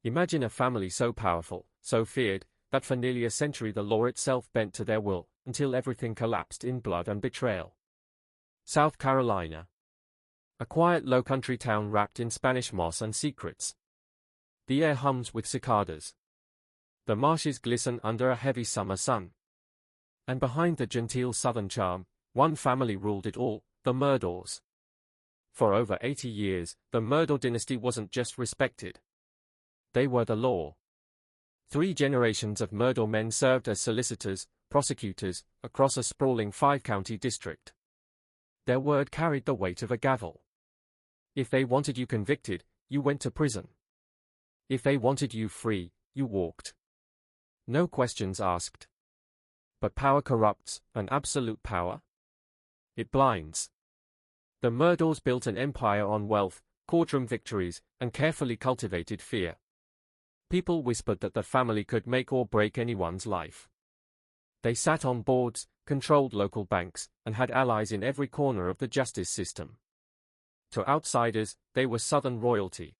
Imagine a family so powerful, so feared, that for nearly a century the law itself bent to their will, until everything collapsed in blood and betrayal. South Carolina. A quiet low-country town wrapped in Spanish moss and secrets. The air hums with cicadas. The marshes glisten under a heavy summer sun. And behind the genteel southern charm, one family ruled it all, the Murdaws. For over 80 years, the Murdaw dynasty wasn't just respected. They were the law. 3 generations of Murdaw men served as solicitors, prosecutors, across a sprawling 5-county district. Their word carried the weight of a gavel. If they wanted you convicted, you went to prison. If they wanted you free, you walked. No questions asked. But power corrupts, and absolute power? It blinds. The Murdaws built an empire on wealth, courtroom victories, and carefully cultivated fear. People whispered that the family could make or break anyone's life. They sat on boards, controlled local banks, and had allies in every corner of the justice system. To outsiders, they were Southern royalty.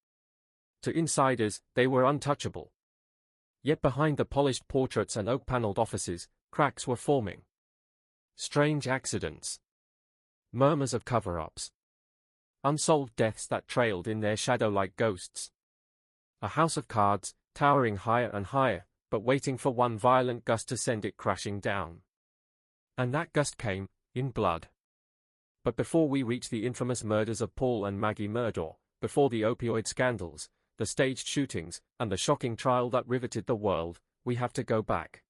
To insiders, they were untouchable. Yet behind the polished portraits and oak-paneled offices, cracks were forming. Strange accidents. Murmurs of cover-ups. Unsolved deaths that trailed in their shadow like ghosts. A house of cards, towering higher and higher, but waiting for one violent gust to send it crashing down. And that gust came, in blood. But before we reach the infamous murders of Paul and Maggie Murdaw, before the opioid scandals, the staged shootings, and the shocking trial that riveted the world, we have to go back.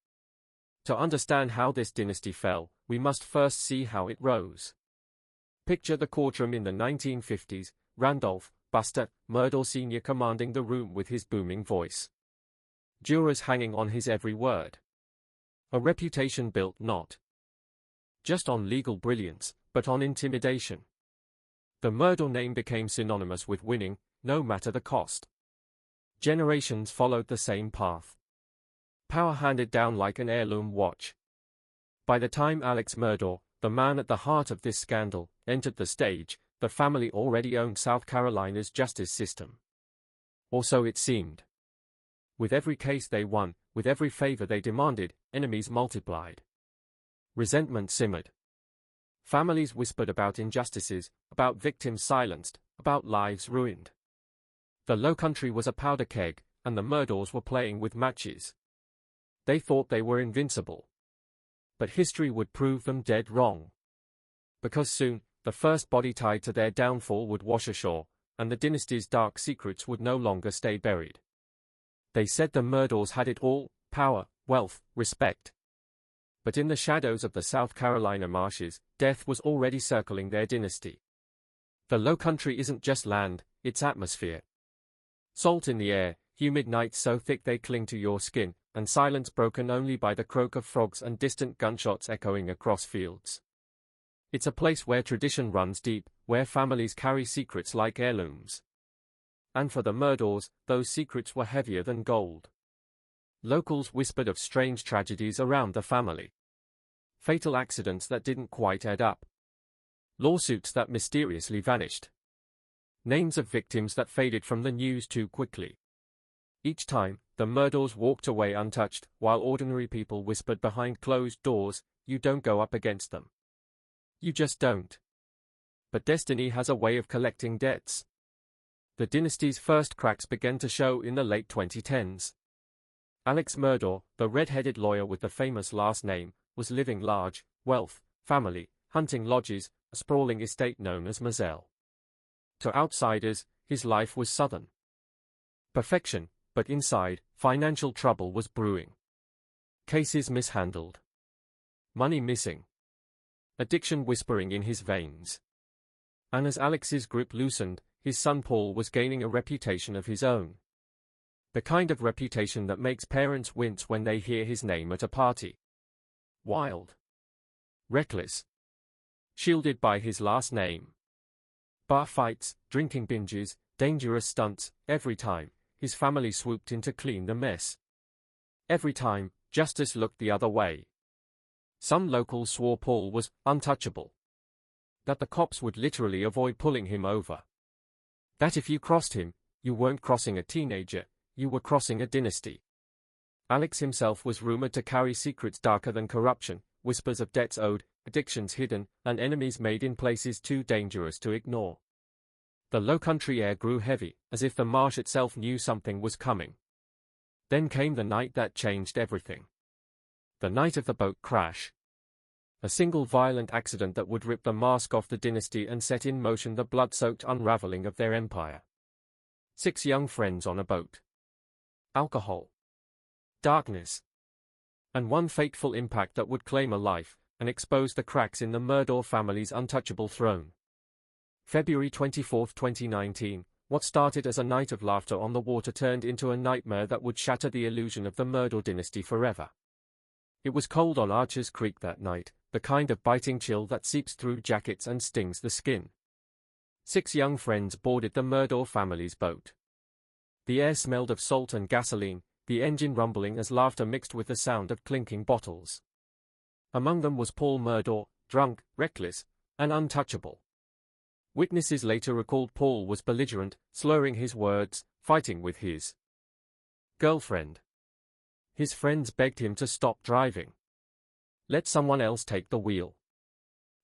To understand how this dynasty fell, we must first see how it rose. Picture the courtroom in the 1950s, Randolph, Buster, Murdaw Sr. commanding the room with his booming voice. Jurors hanging on his every word. A reputation built not just on legal brilliance, but on intimidation. The Murdaw name became synonymous with winning, no matter the cost. Generations followed the same path. Power handed down like an heirloom watch. By the time Alex Murdaw, the man at the heart of this scandal, entered the stage, the family already owned South Carolina's justice system. Or so it seemed. With every case they won, with every favor they demanded, enemies multiplied. Resentment simmered. Families whispered about injustices, about victims silenced, about lives ruined. The Low Country was a powder keg, and the Murdaws were playing with matches. They thought they were invincible. But history would prove them dead wrong. Because soon, the first body tied to their downfall would wash ashore, and the dynasty's dark secrets would no longer stay buried. They said the Murdaws had it all: power, wealth, respect. But in the shadows of the South Carolina marshes, death was already circling their dynasty. The Low Country isn't just land, it's atmosphere. Salt in the air, humid nights so thick they cling to your skin, and silence broken only by the croak of frogs and distant gunshots echoing across fields. It's a place where tradition runs deep, where families carry secrets like heirlooms. And for the Murdaws, those secrets were heavier than gold. Locals whispered of strange tragedies around the family. Fatal accidents that didn't quite add up. Lawsuits that mysteriously vanished. Names of victims that faded from the news too quickly. Each time, the Murdaws walked away untouched, while ordinary people whispered behind closed doors, "You don't go up against them. You just don't." But destiny has a way of collecting debts. The dynasty's first cracks began to show in the late 2010s. Alex Murdaw, the red-headed lawyer with the famous last name, was living large, wealth, family, hunting lodges, a sprawling estate known as Moselle. To outsiders, his life was southern perfection, but inside, financial trouble was brewing. Cases mishandled. Money missing. Addiction whispering in his veins. And as Alex's grip loosened, his son Paul was gaining a reputation of his own. The kind of reputation that makes parents wince when they hear his name at a party. Wild. Reckless. Shielded by his last name. Bar fights, drinking binges, dangerous stunts, every time, his family swooped in to clean the mess. Every time, justice looked the other way. Some locals swore Paul was untouchable. That the cops would literally avoid pulling him over. That if you crossed him, you weren't crossing a teenager, you were crossing a dynasty. Alex himself was rumored to carry secrets darker than corruption, whispers of debts owed, addictions hidden, and enemies made in places too dangerous to ignore. The low-country air grew heavy, as if the marsh itself knew something was coming. Then came the night that changed everything. The night of the boat crash. A single violent accident that would rip the mask off the dynasty and set in motion the blood-soaked unraveling of their empire. 6 young friends on a boat. Alcohol. Darkness. And one fateful impact that would claim a life, and expose the cracks in the Murdaugh family's untouchable throne. February 24, 2019, what started as a night of laughter on the water turned into a nightmare that would shatter the illusion of the Murdaugh dynasty forever. It was cold on Archer's Creek that night, the kind of biting chill that seeps through jackets and stings the skin. 6 young friends boarded the Murdaugh family's boat. The air smelled of salt and gasoline, the engine rumbling as laughter mixed with the sound of clinking bottles. Among them was Paul Murdaugh, drunk, reckless, and untouchable. Witnesses later recalled Paul was belligerent, slurring his words, fighting with his girlfriend. His friends begged him to stop driving. Let someone else take the wheel.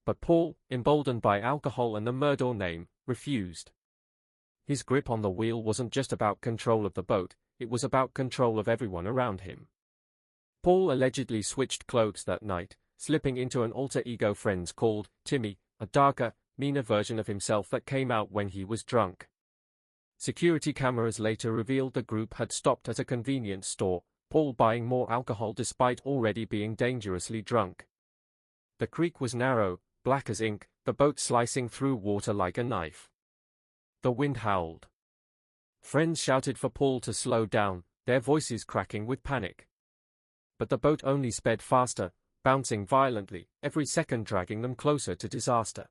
But Paul, emboldened by alcohol and the Murdaugh name, refused. His grip on the wheel wasn't just about control of the boat, it was about control of everyone around him. Paul allegedly switched clothes that night, slipping into an alter ego friends called Timmy, a darker, meaner version of himself that came out when he was drunk. Security cameras later revealed the group had stopped at a convenience store, Paul buying more alcohol despite already being dangerously drunk. The creek was narrow, black as ink, the boat slicing through water like a knife. The wind howled. Friends shouted for Paul to slow down, their voices cracking with panic. But the boat only sped faster, bouncing violently, every second dragging them closer to disaster.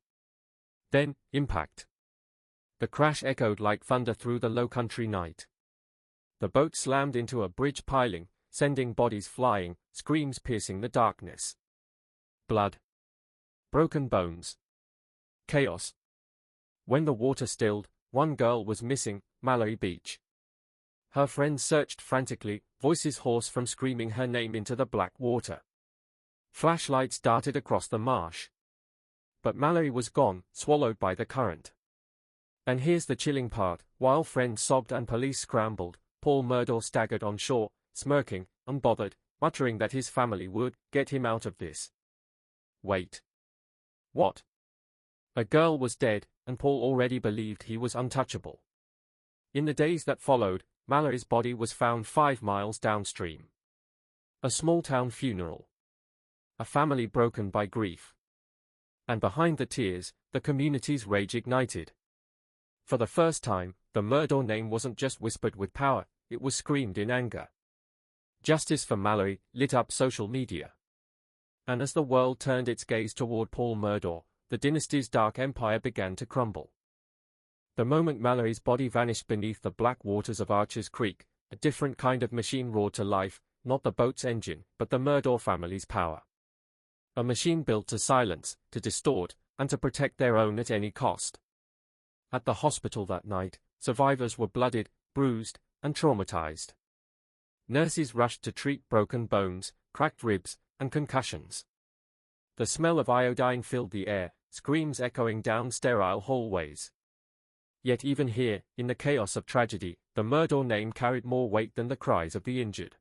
Then, impact. The crash echoed like thunder through the low-country night. The boat slammed into a bridge piling, sending bodies flying, screams piercing the darkness. Blood. Broken bones. Chaos. When the water stilled, one girl was missing, Mallory Beach. Her friends searched frantically, voices hoarse from screaming her name into the black water. Flashlights darted across the marsh. But Mallory was gone, swallowed by the current. And here's the chilling part, while friends sobbed and police scrambled, Paul Murdaugh staggered on shore, smirking, unbothered, muttering that his family would get him out of this. Wait. What? A girl was dead, and Paul already believed he was untouchable. In the days that followed, Mallory's body was found 5 miles downstream. A small-town funeral. A family broken by grief. And behind the tears, the community's rage ignited. For the first time, the Murdaugh name wasn't just whispered with power, it was screamed in anger. Justice for Mallory lit up social media. And as the world turned its gaze toward Paul Murdaugh, the dynasty's dark empire began to crumble. The moment Mallory's body vanished beneath the black waters of Archer's Creek, a different kind of machine roared to life, not the boat's engine, but the Murdaugh family's power. A machine built to silence, to distort, and to protect their own at any cost. At the hospital that night, survivors were bloodied, bruised, and traumatized. Nurses rushed to treat broken bones, cracked ribs, and concussions. The smell of iodine filled the air, screams echoing down sterile hallways. Yet even here, in the chaos of tragedy, the Murdaugh name carried more weight than the cries of the injured.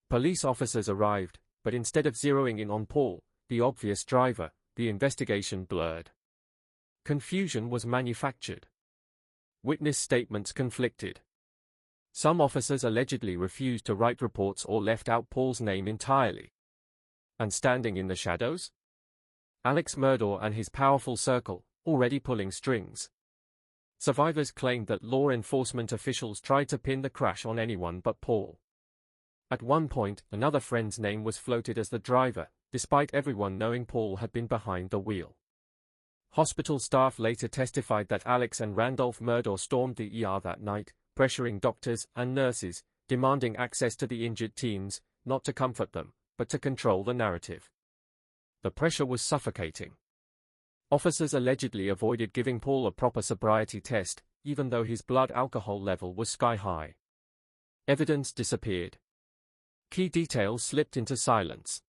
Police officers arrived, but instead of zeroing in on Paul, the obvious driver, the investigation blurred. Confusion was manufactured. Witness statements conflicted. Some officers allegedly refused to write reports or left out Paul's name entirely. And standing in the shadows? Alex Murdaugh and his powerful circle, already pulling strings. Survivors claimed that law enforcement officials tried to pin the crash on anyone but Paul. At one point, another friend's name was floated as the driver, despite everyone knowing Paul had been behind the wheel. Hospital staff later testified that Alex and Randolph Murdaugh stormed the ER that night, pressuring doctors and nurses, demanding access to the injured teens, not to comfort them, but to control the narrative. The pressure was suffocating. Officers allegedly avoided giving Paul a proper sobriety test, even though his blood alcohol level was sky high. Evidence disappeared. Key details slipped into silence.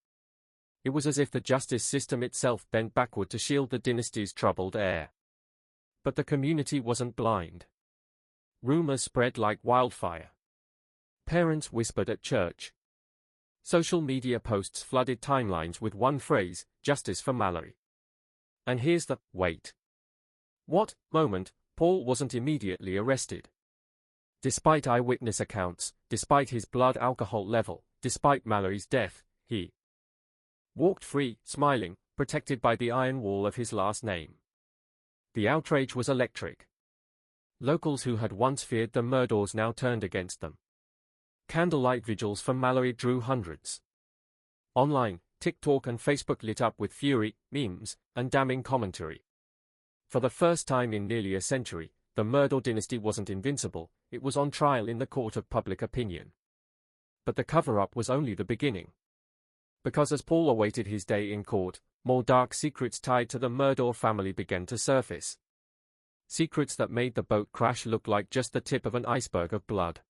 It was as if the justice system itself bent backward to shield the dynasty's troubled air. But the community wasn't blind. Rumors spread like wildfire. Parents whispered at church. Social media posts flooded timelines with one phrase, "Justice for Mallory." And here's the wait. What moment? Paul wasn't immediately arrested. Despite eyewitness accounts, despite his blood alcohol level, despite Mallory's death, he walked free, smiling, protected by the iron wall of his last name. The outrage was electric. Locals who had once feared the Murdaurs now turned against them. Candlelight vigils for Mallory drew hundreds. Online, TikTok and Facebook lit up with fury, memes, and damning commentary. For the first time in nearly a century, the Murdaur dynasty wasn't invincible, it was on trial in the court of public opinion. But the cover-up was only the beginning. Because as Paul awaited his day in court, more dark secrets tied to the Murdaur family began to surface. Secrets that made the boat crash look like just the tip of an iceberg of blood.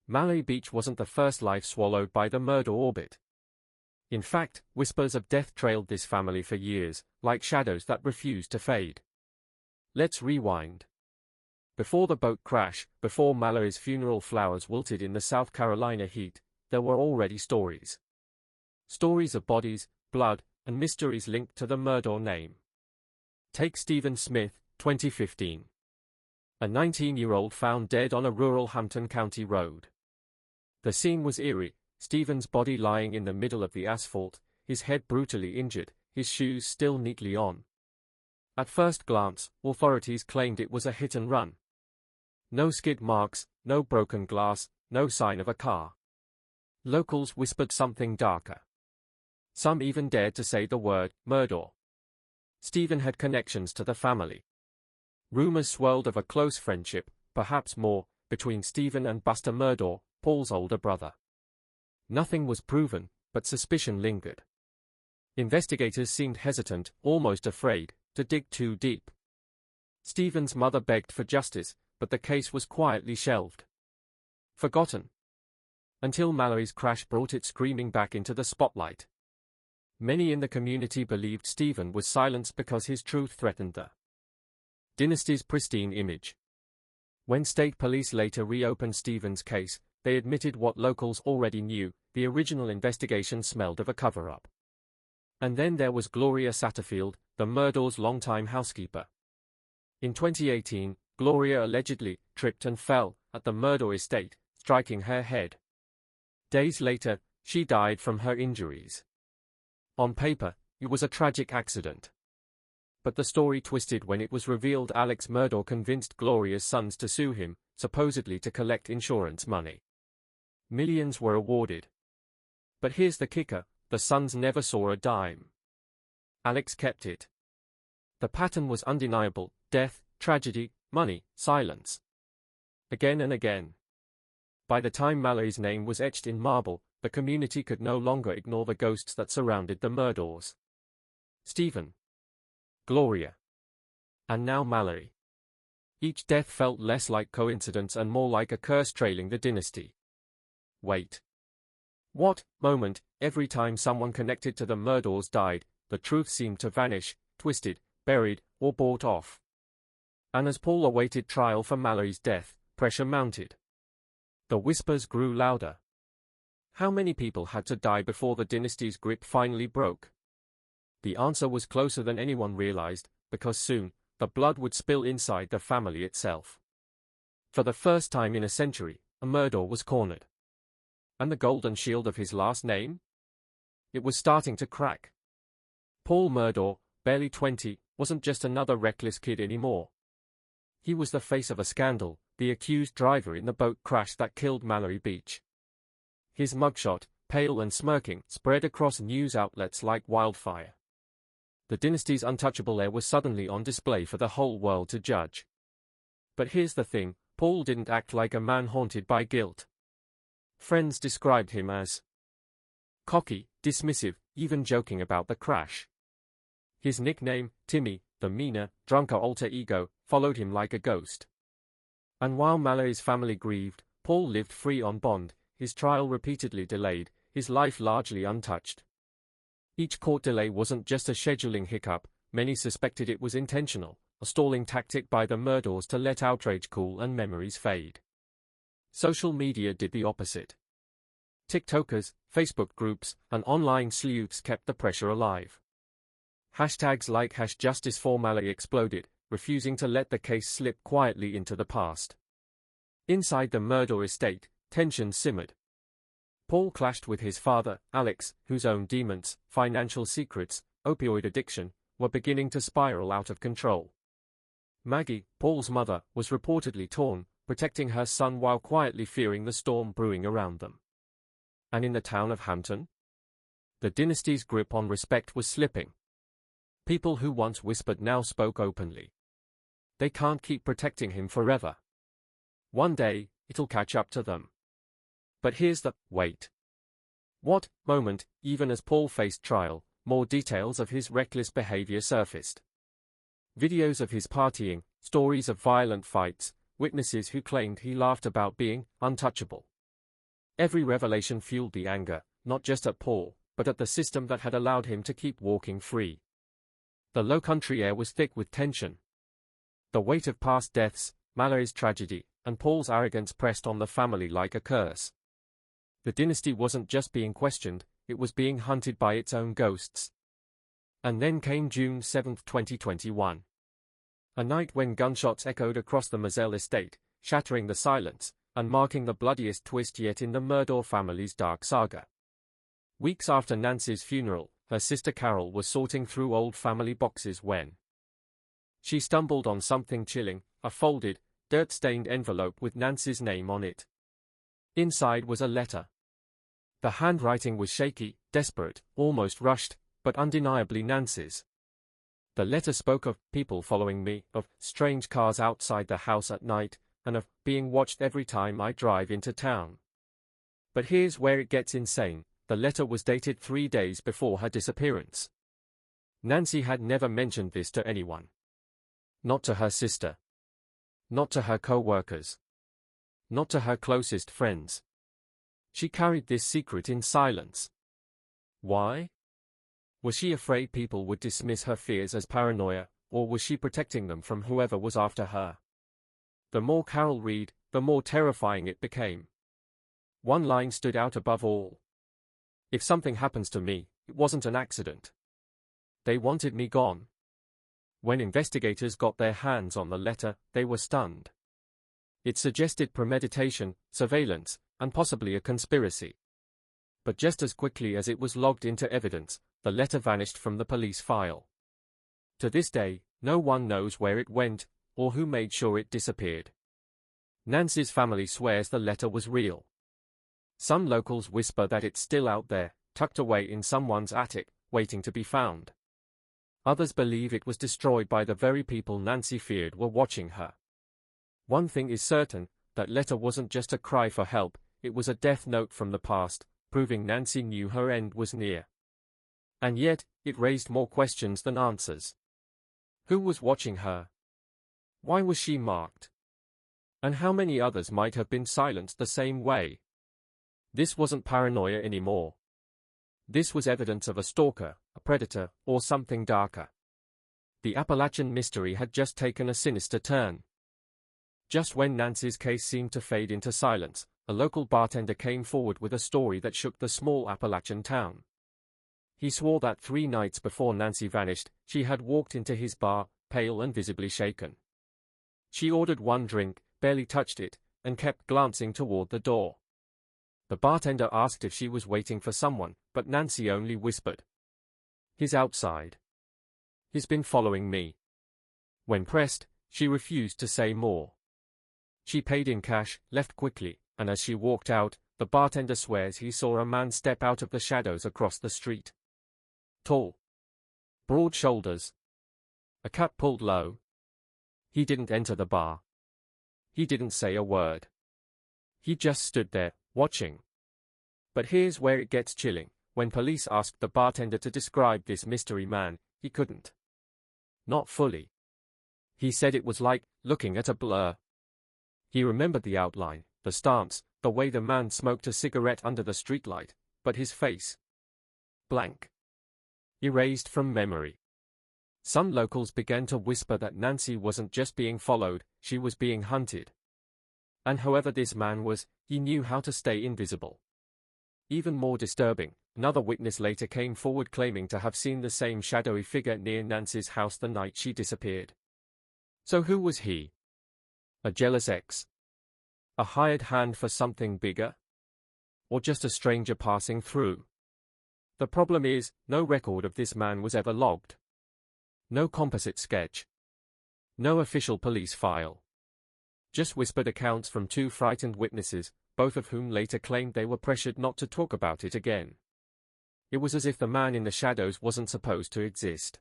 Mallory Beach wasn't the first life swallowed by the Murdaur orbit. In fact, whispers of death trailed this family for years, like shadows that refused to fade. Let's rewind. Before the boat crash, before Mallory's funeral flowers wilted in the South Carolina heat, there were already stories. Stories of bodies, blood, and mysteries linked to the Murdaur name. Take Stephen Smith, 2015. A 19-year-old found dead on a rural Hampton County road. The scene was eerie, Stephen's body lying in the middle of the asphalt, his head brutally injured, his shoes still neatly on. At first glance, authorities claimed it was a hit and run. No skid marks, no broken glass, no sign of a car. Locals whispered something darker. Some even dared to say the word, Murdaur. Stephen had connections to the family. Rumors swirled of a close friendship, perhaps more, between Stephen and Buster Murdaur, Paul's older brother. Nothing was proven, but suspicion lingered. Investigators seemed hesitant, almost afraid, to dig too deep. Stephen's mother begged for justice, but the case was quietly shelved. Forgotten. Until Mallory's crash brought it screaming back into the spotlight. Many in the community believed Stephen was silenced because his truth threatened the dynasty's pristine image. When state police later reopened Stephen's case, they admitted what locals already knew, the original investigation smelled of a cover-up. And then there was Gloria Satterfield, the Murdaur's longtime housekeeper. In 2018, Gloria allegedly tripped and fell at the Murdaur estate, striking her head. Days later, she died from her injuries. On paper, it was a tragic accident. But the story twisted when it was revealed Alex Murdaur convinced Gloria's sons to sue him, supposedly to collect insurance money. Millions were awarded. But here's the kicker, the sons never saw a dime. Alex kept it. The pattern was undeniable, death, tragedy, money, silence. Again and again. By the time Mallory's name was etched in marble, the community could no longer ignore the ghosts that surrounded the Murdaurs. Stephen. Gloria. And now Mallory. Each death felt less like coincidence and more like a curse trailing the dynasty. Wait. What moment? Every time someone connected to the Murdaurs died, the truth seemed to vanish, twisted, buried, or bought off. And as Paul awaited trial for Mallory's death, pressure mounted. The whispers grew louder. How many people had to die before the dynasty's grip finally broke? The answer was closer than anyone realized, because soon, the blood would spill inside the family itself. For the first time in a century, a Murdaur was cornered. And the golden shield of his last name? It was starting to crack. Paul Murdaur, barely 20, wasn't just another reckless kid anymore. He was the face of a scandal, the accused driver in the boat crash that killed Mallory Beach. His mugshot, pale and smirking, spread across news outlets like wildfire. The dynasty's untouchable air was suddenly on display for the whole world to judge. But here's the thing, Paul didn't act like a man haunted by guilt. Friends described him as cocky, dismissive, even joking about the crash. His nickname, Timmy, the meaner, drunker alter ego, followed him like a ghost. And while Mallory's family grieved, Paul lived free on bond, his trial repeatedly delayed, his life largely untouched. Each court delay wasn't just a scheduling hiccup, many suspected it was intentional, a stalling tactic by the murderers to let outrage cool and memories fade. Social media did the opposite. TikTokers, Facebook groups, and online sleuths kept the pressure alive. Hashtags like #JusticeForMalay exploded, refusing to let the case slip quietly into the past. Inside the murder estate, tension simmered. Paul clashed with his father, Alex, whose own demons, financial secrets, opioid addiction, were beginning to spiral out of control. Maggie, Paul's mother, was reportedly torn, protecting her son while quietly fearing the storm brewing around them. And in the town of Hampton? The dynasty's grip on respect was slipping. People who once whispered now spoke openly. They can't keep protecting him forever. One day, it'll catch up to them. But here's the wait. What moment, even as Paul faced trial, more details of his reckless behavior surfaced. Videos of his partying, stories of violent fights, witnesses who claimed he laughed about being untouchable. Every revelation fueled the anger, not just at Paul, but at the system that had allowed him to keep walking free. The low-country air was thick with tension. The weight of past deaths, Malay's tragedy, and Paul's arrogance pressed on the family like a curse. The dynasty wasn't just being questioned, it was being hunted by its own ghosts. And then came June 7, 2021. A night when gunshots echoed across the Mazel estate, shattering the silence, and marking the bloodiest twist yet in the Murdaugh family's dark saga. Weeks after Nancy's funeral, her sister Carol was sorting through old family boxes when she stumbled on something chilling, a folded, dirt-stained envelope with Nancy's name on it. Inside was a letter. The handwriting was shaky, desperate, almost rushed, but undeniably Nancy's. The letter spoke of people following me, of strange cars outside the house at night, and of being watched every time I drive into town. But here's where it gets insane. The letter was dated 3 days before her disappearance. Nancy had never mentioned this to anyone. Not to her sister. Not to her co-workers. Not to her closest friends. She carried this secret in silence. Why? Was she afraid people would dismiss her fears as paranoia, or was she protecting them from whoever was after her? The more Carol read, the more terrifying it became. One line stood out above all. If something happens to me, it wasn't an accident. They wanted me gone. When investigators got their hands on the letter, they were stunned. It suggested premeditation, surveillance, and possibly a conspiracy. But just as quickly as it was logged into evidence, the letter vanished from the police file. To this day, no one knows where it went, or who made sure it disappeared. Nancy's family swears the letter was real. Some locals whisper that it's still out there, tucked away in someone's attic, waiting to be found. Others believe it was destroyed by the very people Nancy feared were watching her. One thing is certain, that letter wasn't just a cry for help, it was a death note from the past, proving Nancy knew her end was near. And yet, it raised more questions than answers. Who was watching her? Why was she marked? And how many others might have been silenced the same way? This wasn't paranoia anymore. This was evidence of a stalker, a predator, or something darker. The Appalachian mystery had just taken a sinister turn. Just when Nancy's case seemed to fade into silence, a local bartender came forward with a story that shook the small Appalachian town. He swore that 3 nights before Nancy vanished, she had walked into his bar, pale and visibly shaken. She ordered 1 drink, barely touched it, and kept glancing toward the door. The bartender asked if she was waiting for someone, but Nancy only whispered, "He's outside. He's been following me." When pressed, she refused to say more. She paid in cash, left quickly, and as she walked out, the bartender swears he saw a man step out of the shadows across the street. Tall. Broad shoulders. A cap pulled low. He didn't enter the bar. He didn't say a word. He just stood there, watching. But here's where it gets chilling. When police asked the bartender to describe this mystery man, he couldn't. Not fully. He said it was like looking at a blur. He remembered the outline, the stance, the way the man smoked a cigarette under the streetlight, but his face. Blank. Erased from memory. Some locals began to whisper that Nancy wasn't just being followed, she was being hunted. And whoever this man was, he knew how to stay invisible. Even more disturbing, another witness later came forward claiming to have seen the same shadowy figure near Nancy's house the night she disappeared. So who was he? A jealous ex? A hired hand for something bigger? Or just a stranger passing through? The problem is, no record of this man was ever logged. No composite sketch. No official police file. Just whispered accounts from two frightened witnesses, both of whom later claimed they were pressured not to talk about it again. It was as if the man in the shadows wasn't supposed to exist.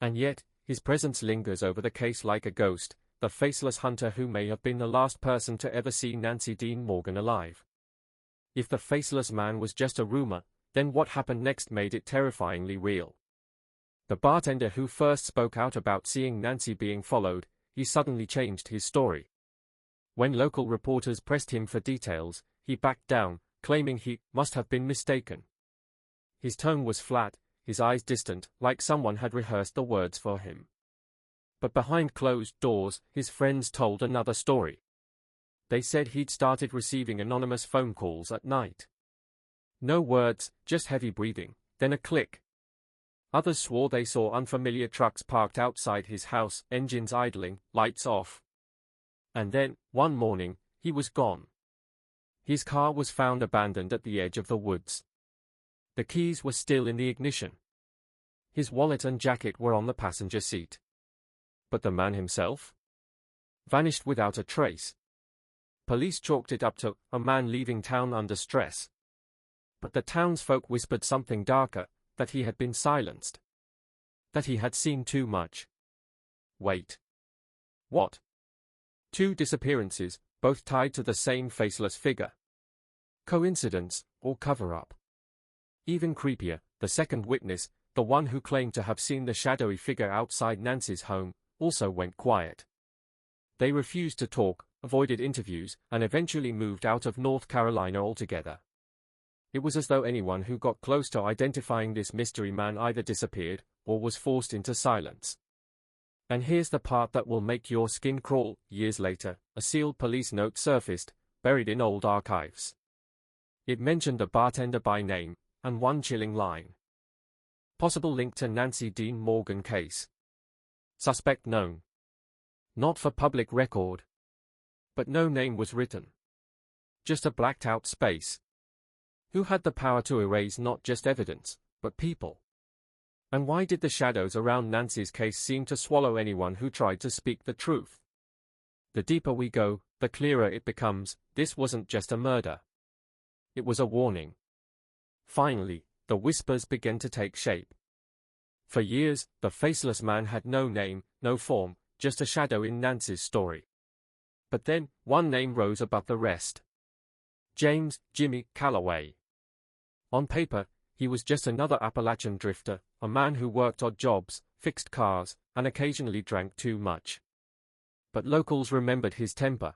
And yet, his presence lingers over the case like a ghost, the faceless hunter who may have been the last person to ever see Nancy Dean Morgan alive. If the faceless man was just a rumor, then what happened next made it terrifyingly real. The bartender who first spoke out about seeing Nancy being followed, he suddenly changed his story. When local reporters pressed him for details, he backed down, claiming he must have been mistaken. His tone was flat, his eyes distant, like someone had rehearsed the words for him. But behind closed doors, his friends told another story. They said he'd started receiving anonymous phone calls at night. No words, just heavy breathing, then a click. Others swore they saw unfamiliar trucks parked outside his house, engines idling, lights off. And then, one morning, he was gone. His car was found abandoned at the edge of the woods. The keys were still in the ignition. His wallet and jacket were on the passenger seat. But the man himself? Vanished without a trace. Police chalked it up to a man leaving town under stress. But the townsfolk whispered something darker, that he had been silenced. That he had seen too much. Wait. What? Two disappearances, both tied to the same faceless figure. Coincidence, or cover-up? Even creepier, the second witness, the one who claimed to have seen the shadowy figure outside Nancy's home, also went quiet. They refused to talk, avoided interviews, and eventually moved out of North Carolina altogether. It was as though anyone who got close to identifying this mystery man either disappeared, or was forced into silence. And here's the part that will make your skin crawl. Years later, a sealed police note surfaced, buried in old archives. It mentioned a bartender by name, and one chilling line. Possible link to Nancy Dean Morgan case. Suspect known. Not for public record. But no name was written. Just a blacked-out space. Who had the power to erase not just evidence, but people? And why did the shadows around Nancy's case seem to swallow anyone who tried to speak the truth? The deeper we go, the clearer it becomes, this wasn't just a murder. It was a warning. Finally, the whispers began to take shape. For years, the faceless man had no name, no form, just a shadow in Nancy's story. But then, one name rose above the rest. James Jimmy Calloway. On paper, he was just another Appalachian drifter, a man who worked odd jobs, fixed cars, and occasionally drank too much. But locals remembered his temper.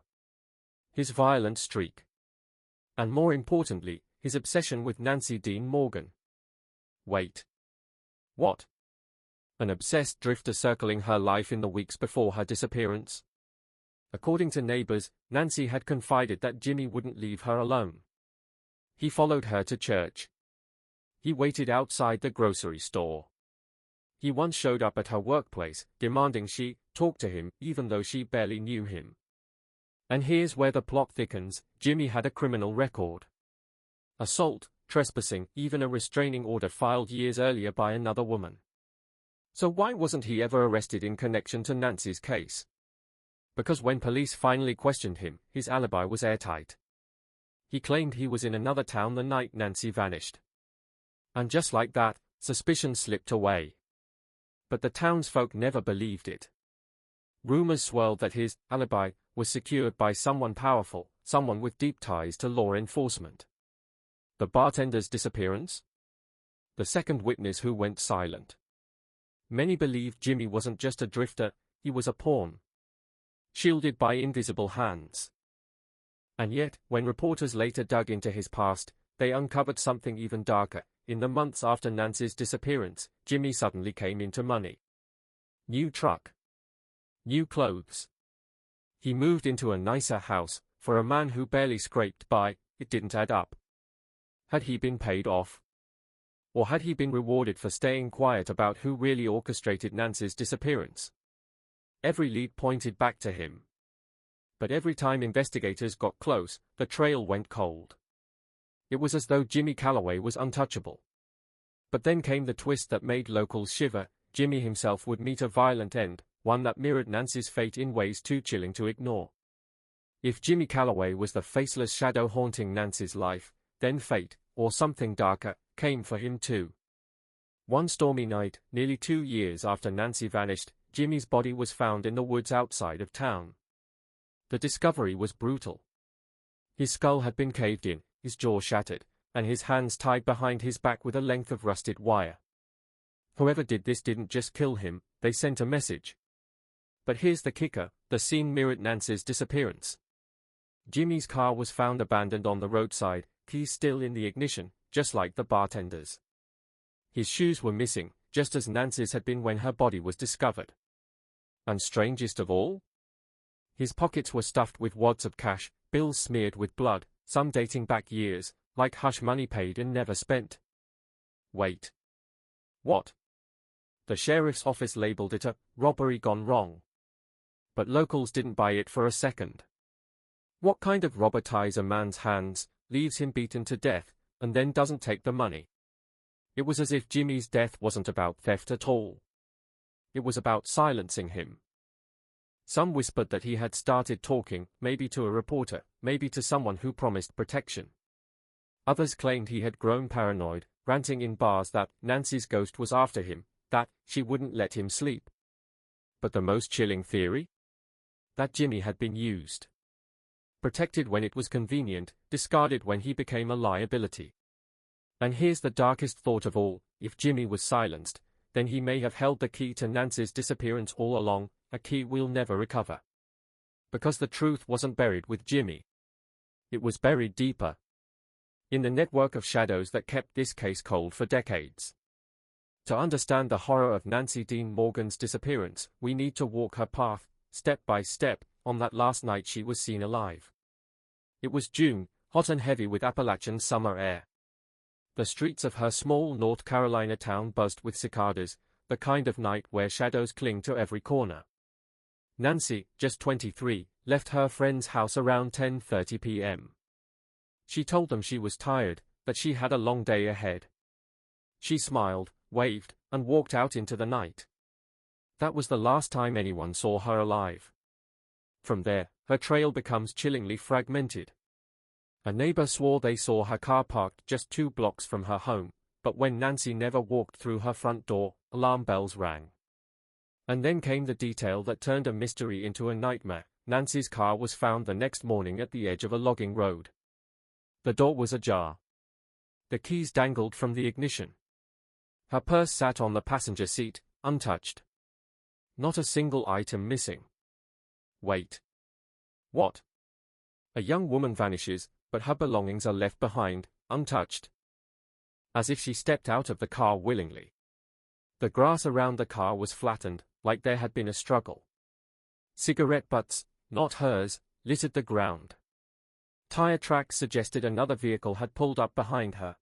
His violent streak. And more importantly, his obsession with Nancy Dean Morgan. Wait. What? An obsessed drifter circling her life in the weeks before her disappearance? According to neighbors, Nancy had confided that Jimmy wouldn't leave her alone. He followed her to church. He waited outside the grocery store. He once showed up at her workplace, demanding she talk to him, even though she barely knew him. And here's where the plot thickens: Jimmy had a criminal record. Assault, trespassing, even a restraining order filed years earlier by another woman. So why wasn't he ever arrested in connection to Nancy's case? Because when police finally questioned him, his alibi was airtight. He claimed he was in another town the night Nancy vanished. And just like that, suspicion slipped away. But the townsfolk never believed it. Rumors swirled that his alibi was secured by someone powerful, someone with deep ties to law enforcement. The bartender's disappearance? The second witness who went silent. Many believed Jimmy wasn't just a drifter, he was a pawn. Shielded by invisible hands. And yet, when reporters later dug into his past, they uncovered something even darker. In the months after Nancy's disappearance, Jimmy suddenly came into money. New truck. New clothes. He moved into a nicer house. For a man who barely scraped by, it didn't add up. Had he been paid off? Or had he been rewarded for staying quiet about who really orchestrated Nancy's disappearance? Every lead pointed back to him. But every time investigators got close, the trail went cold. It was as though Jimmy Calloway was untouchable. But then came the twist that made locals shiver. Jimmy himself would meet a violent end, one that mirrored Nancy's fate in ways too chilling to ignore. If Jimmy Calloway was the faceless shadow haunting Nancy's life, then fate, or something darker, came for him too. One stormy night, nearly 2 years after Nancy vanished, Jimmy's body was found in the woods outside of town. The discovery was brutal. His skull had been caved in, his jaw shattered, and his hands tied behind his back with a length of rusted wire. Whoever did this didn't just kill him, they sent a message. But here's the kicker, the scene mirrored Nancy's disappearance. Jimmy's car was found abandoned on the roadside, keys still in the ignition, just like the bartender's. His shoes were missing, just as Nancy's had been when her body was discovered. And strangest of all? His pockets were stuffed with wads of cash, bills smeared with blood, some dating back years, like hush money paid and never spent. Wait. What? The sheriff's office labeled it a robbery gone wrong. But locals didn't buy it for a second. What kind of robber ties a man's hands, leaves him beaten to death, and then doesn't take the money? It was as if Jimmy's death wasn't about theft at all. It was about silencing him. Some whispered that he had started talking, maybe to a reporter, maybe to someone who promised protection. Others claimed he had grown paranoid, ranting in bars that Nancy's ghost was after him, that she wouldn't let him sleep. But the most chilling theory? That Jimmy had been used. Protected when it was convenient, discarded when he became a liability. And here's the darkest thought of all, if Jimmy was silenced, then he may have held the key to Nancy's disappearance all along, a key we'll never recover. Because the truth wasn't buried with Jimmy. It was buried deeper. In the network of shadows that kept this case cold for decades. To understand the horror of Nancy Dean Morgan's disappearance, we need to walk her path, step by step, on that last night she was seen alive. It was June, hot and heavy with Appalachian summer air. The streets of her small North Carolina town buzzed with cicadas, the kind of night where shadows cling to every corner. Nancy, just 23, left her friend's house around 10:30 p.m. She told them she was tired, that she had a long day ahead. She smiled, waved, and walked out into the night. That was the last time anyone saw her alive. From there, her trail becomes chillingly fragmented. A neighbor swore they saw her car parked just 2 blocks from her home, but when Nancy never walked through her front door, alarm bells rang. And then came the detail that turned a mystery into a nightmare. Nancy's car was found the next morning at the edge of a logging road. The door was ajar. The keys dangled from the ignition. Her purse sat on the passenger seat, untouched. Not a single item missing. Wait. What? A young woman vanishes, but her belongings are left behind, untouched. As if she stepped out of the car willingly. The grass around the car was flattened, like there had been a struggle. Cigarette butts, not hers, littered the ground. Tire tracks suggested another vehicle had pulled up behind her.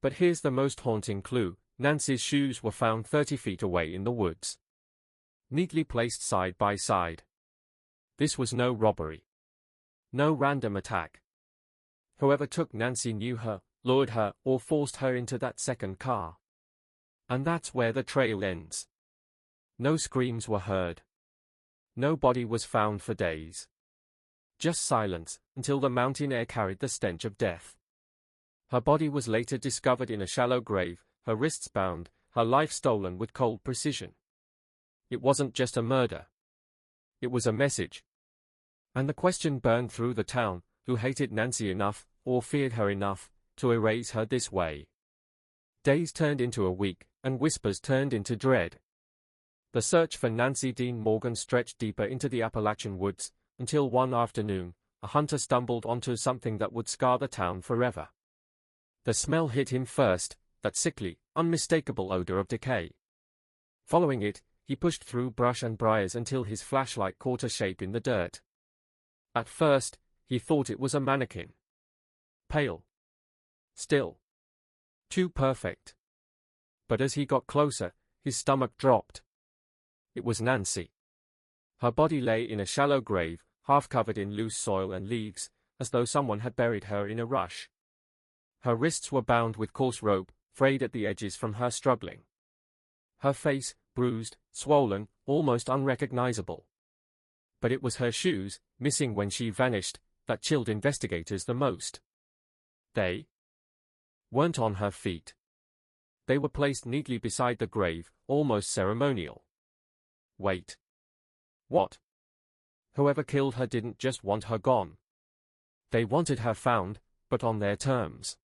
But here's the most haunting clue. Nancy's shoes were found 30 feet away in the woods. Neatly placed side by side. This was no robbery. No random attack. Whoever took Nancy knew her, lured her, or forced her into that second car. And that's where the trail ends. No screams were heard. No body was found for days. Just silence, until the mountain air carried the stench of death. Her body was later discovered in a shallow grave, her wrists bound, her life stolen with cold precision. It wasn't just a murder. It was a message. And the question burned through the town, who hated Nancy enough, or feared her enough, to erase her this way. Days turned into a week, and whispers turned into dread. The search for Nancy Dean Morgan stretched deeper into the Appalachian woods, until one afternoon, a hunter stumbled onto something that would scar the town forever. The smell hit him first, that sickly, unmistakable odor of decay. Following it, he pushed through brush and briars until his flashlight caught a shape in the dirt. At first, he thought it was a mannequin. Pale. Still. Too perfect. But as he got closer, his stomach dropped. It was Nancy. Her body lay in a shallow grave, half covered in loose soil and leaves, as though someone had buried her in a rush. Her wrists were bound with coarse rope, frayed at the edges from her struggling. Her face, bruised, swollen, almost unrecognizable. But it was her shoes, missing when she vanished, that chilled investigators the most. They weren't on her feet. They were placed neatly beside the grave, almost ceremonial. Wait. What? Whoever killed her didn't just want her gone. They wanted her found, but on their terms.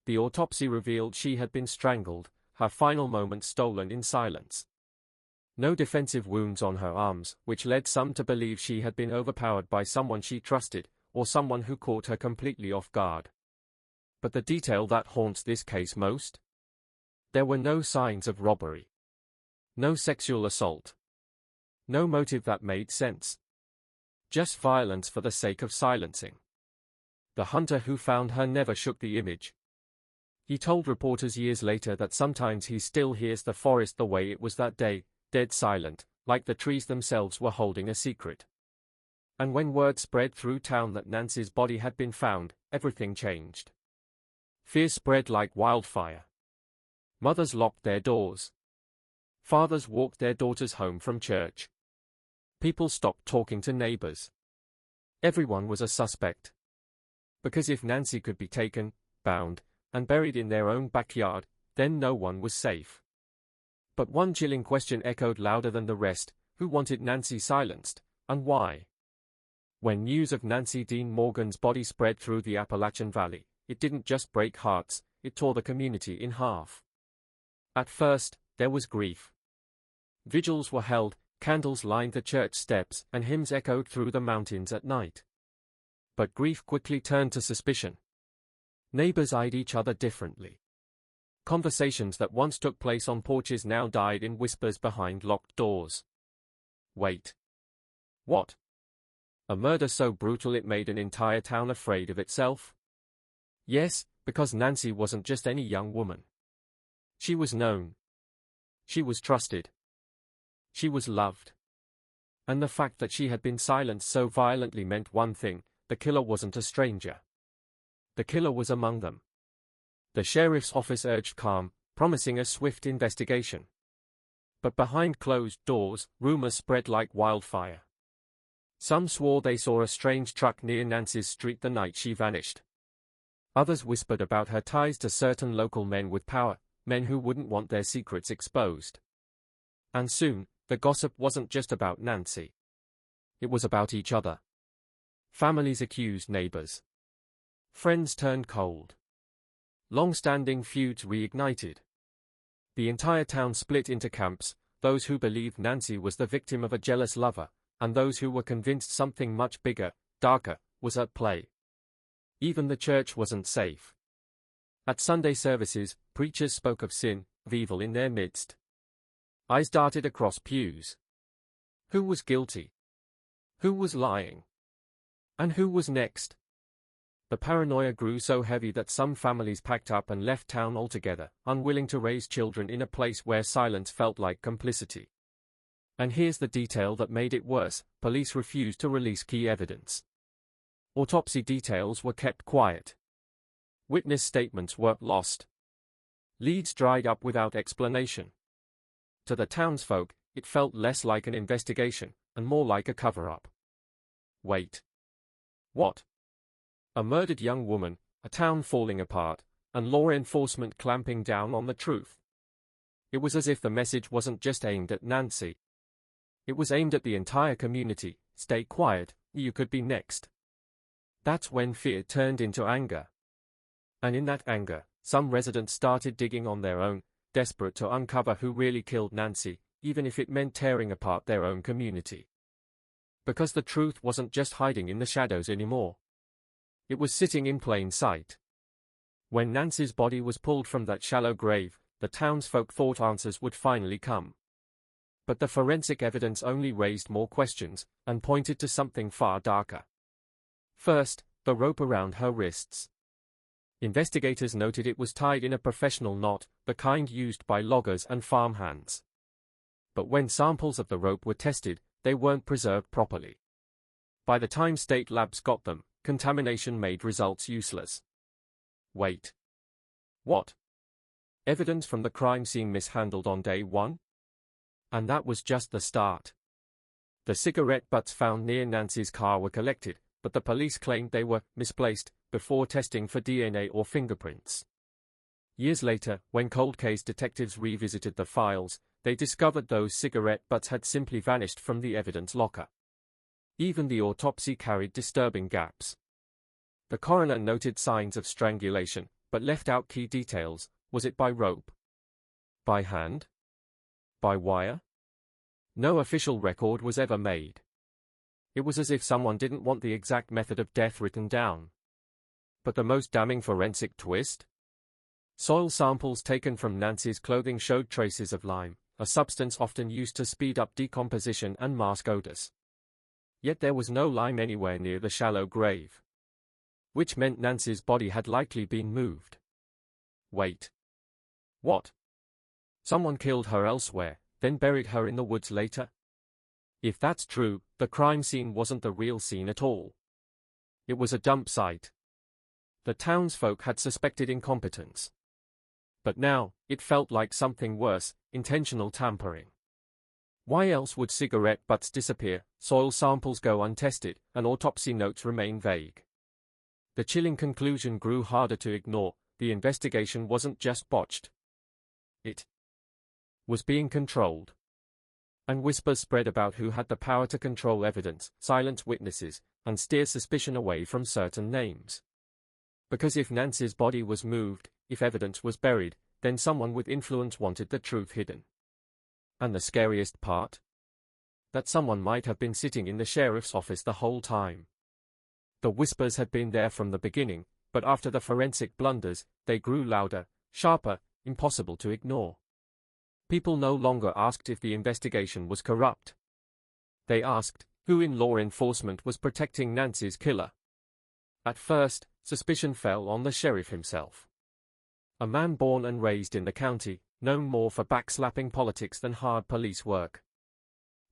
The autopsy revealed she had been strangled, her final moments stolen in silence. No defensive wounds on her arms, which led some to believe she had been overpowered by someone she trusted, or someone who caught her completely off guard. But the detail that haunts this case most? There were no signs of robbery. No sexual assault. No motive that made sense. Just violence for the sake of silencing. The hunter who found her never shook the image. He told reporters years later that sometimes he still hears the forest the way it was that day, dead silent, like the trees themselves were holding a secret. And when word spread through town that Nancy's body had been found, everything changed. Fear spread like wildfire. Mothers locked their doors. Fathers walked their daughters home from church. People stopped talking to neighbors. Everyone was a suspect. Because if Nancy could be taken, bound, and buried in their own backyard, then no one was safe. But one chilling question echoed louder than the rest: who wanted Nancy silenced, and why? When news of Nancy Dean Morgan's body spread through the Appalachian Valley, it didn't just break hearts, it tore the community in half. At first, there was grief. Vigils were held, candles lined the church steps, and hymns echoed through the mountains at night. But grief quickly turned to suspicion. Neighbors eyed each other differently. Conversations that once took place on porches now died in whispers behind locked doors. Wait. What? A murder so brutal it made an entire town afraid of itself? Yes, because Nancy wasn't just any young woman. She was known. She was trusted. She was loved. And the fact that she had been silenced so violently meant one thing: the killer wasn't a stranger. The killer was among them. The sheriff's office urged calm, promising a swift investigation. But behind closed doors, rumors spread like wildfire. Some swore they saw a strange truck near Nancy's street the night she vanished. Others whispered about her ties to certain local men with power, men who wouldn't want their secrets exposed. And soon, the gossip wasn't just about Nancy. It was about each other. Families accused neighbors. Friends turned cold. Long-standing feuds reignited. The entire town split into camps, those who believed Nancy was the victim of a jealous lover, and those who were convinced something much bigger, darker, was at play. Even the church wasn't safe. At Sunday services, preachers spoke of sin, of evil in their midst. Eyes darted across pews. Who was guilty? Who was lying? And who was next? The paranoia grew so heavy that some families packed up and left town altogether, unwilling to raise children in a place where silence felt like complicity. And here's the detail that made it worse: police refused to release key evidence. Autopsy details were kept quiet. Witness statements were lost. Leads dried up without explanation. To the townsfolk, it felt less like an investigation, and more like a cover-up. Wait. What? A murdered young woman, a town falling apart, and law enforcement clamping down on the truth. It was as if the message wasn't just aimed at Nancy. It was aimed at the entire community: stay quiet, you could be next. That's when fear turned into anger. And in that anger, some residents started digging on their own, desperate to uncover who really killed Nancy, even if it meant tearing apart their own community. Because the truth wasn't just hiding in the shadows anymore. It was sitting in plain sight. When Nancy's body was pulled from that shallow grave, the townsfolk thought answers would finally come. But the forensic evidence only raised more questions, and pointed to something far darker. First, the rope around her wrists. Investigators noted it was tied in a professional knot, the kind used by loggers and farmhands. But when samples of the rope were tested, they weren't preserved properly. By the time state labs got them, contamination made results useless. Wait. What? Evidence from the crime scene mishandled on day one? And that was just the start. The cigarette butts found near Nancy's car were collected, but the police claimed they were misplaced before testing for DNA or fingerprints. Years later, when cold case detectives revisited the files, they discovered those cigarette butts had simply vanished from the evidence locker. Even the autopsy carried disturbing gaps. The coroner noted signs of strangulation, but left out key details. Was it by rope? By hand? By wire? No official record was ever made. It was as if someone didn't want the exact method of death written down. But the most damning forensic twist? Soil samples taken from Nancy's clothing showed traces of lime, a substance often used to speed up decomposition and mask odors. Yet there was no lime anywhere near the shallow grave. Which meant Nancy's body had likely been moved. Wait. What? Someone killed her elsewhere, then buried her in the woods later? If that's true, the crime scene wasn't the real scene at all. It was a dump site. The townsfolk had suspected incompetence. But now, it felt like something worse, intentional tampering. Why else would cigarette butts disappear, soil samples go untested, and autopsy notes remain vague? The chilling conclusion grew harder to ignore. The investigation wasn't just botched. It was being controlled. And whispers spread about who had the power to control evidence, silence witnesses, and steer suspicion away from certain names. Because if Nancy's body was moved, if evidence was buried, then someone with influence wanted the truth hidden. And the scariest part? That someone might have been sitting in the sheriff's office the whole time. The whispers had been there from the beginning, but after the forensic blunders, they grew louder, sharper, impossible to ignore. People no longer asked if the investigation was corrupt. They asked, who in law enforcement was protecting Nancy's killer? At first, suspicion fell on the sheriff himself. A man born and raised in the county, known more for backslapping politics than hard police work.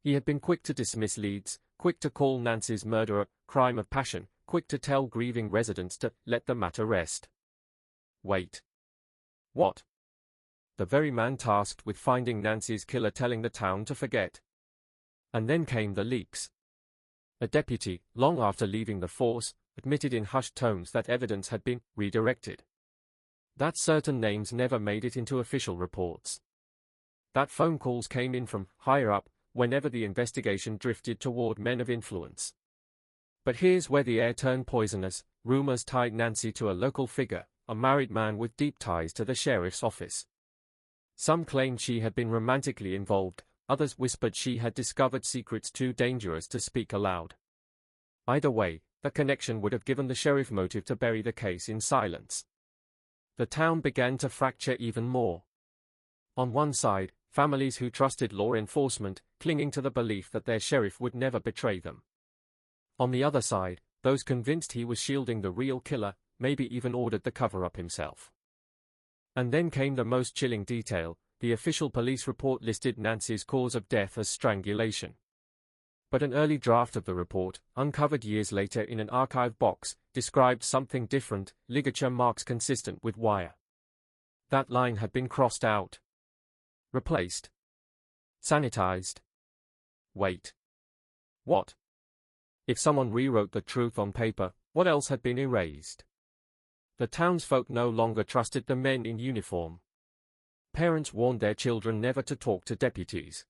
He had been quick to dismiss leads, quick to call Nancy's murder a crime of passion, quick to tell grieving residents to let the matter rest. Wait. What? The very man tasked with finding Nancy's killer telling the town to forget. And then came the leaks. A deputy, long after leaving the force, admitted in hushed tones that evidence had been redirected. That certain names never made it into official reports. That phone calls came in from higher up whenever the investigation drifted toward men of influence. But here's where the air turned poisonous. Rumors tied Nancy to a local figure, a married man with deep ties to the sheriff's office. Some claimed she had been romantically involved, others whispered she had discovered secrets too dangerous to speak aloud. Either way, the connection would have given the sheriff motive to bury the case in silence. The town began to fracture even more. On one side, families who trusted law enforcement, clinging to the belief that their sheriff would never betray them. On the other side, those convinced he was shielding the real killer, maybe even ordered the cover-up himself. And then came the most chilling detail. The official police report listed Nancy's cause of death as strangulation. But an early draft of the report, uncovered years later in an archive box, described something different: ligature marks consistent with wire. That line had been crossed out. Replaced. Sanitized. Wait. What? If someone rewrote the truth on paper, what else had been erased? The townsfolk no longer trusted the men in uniform. Parents warned their children never to talk to deputies.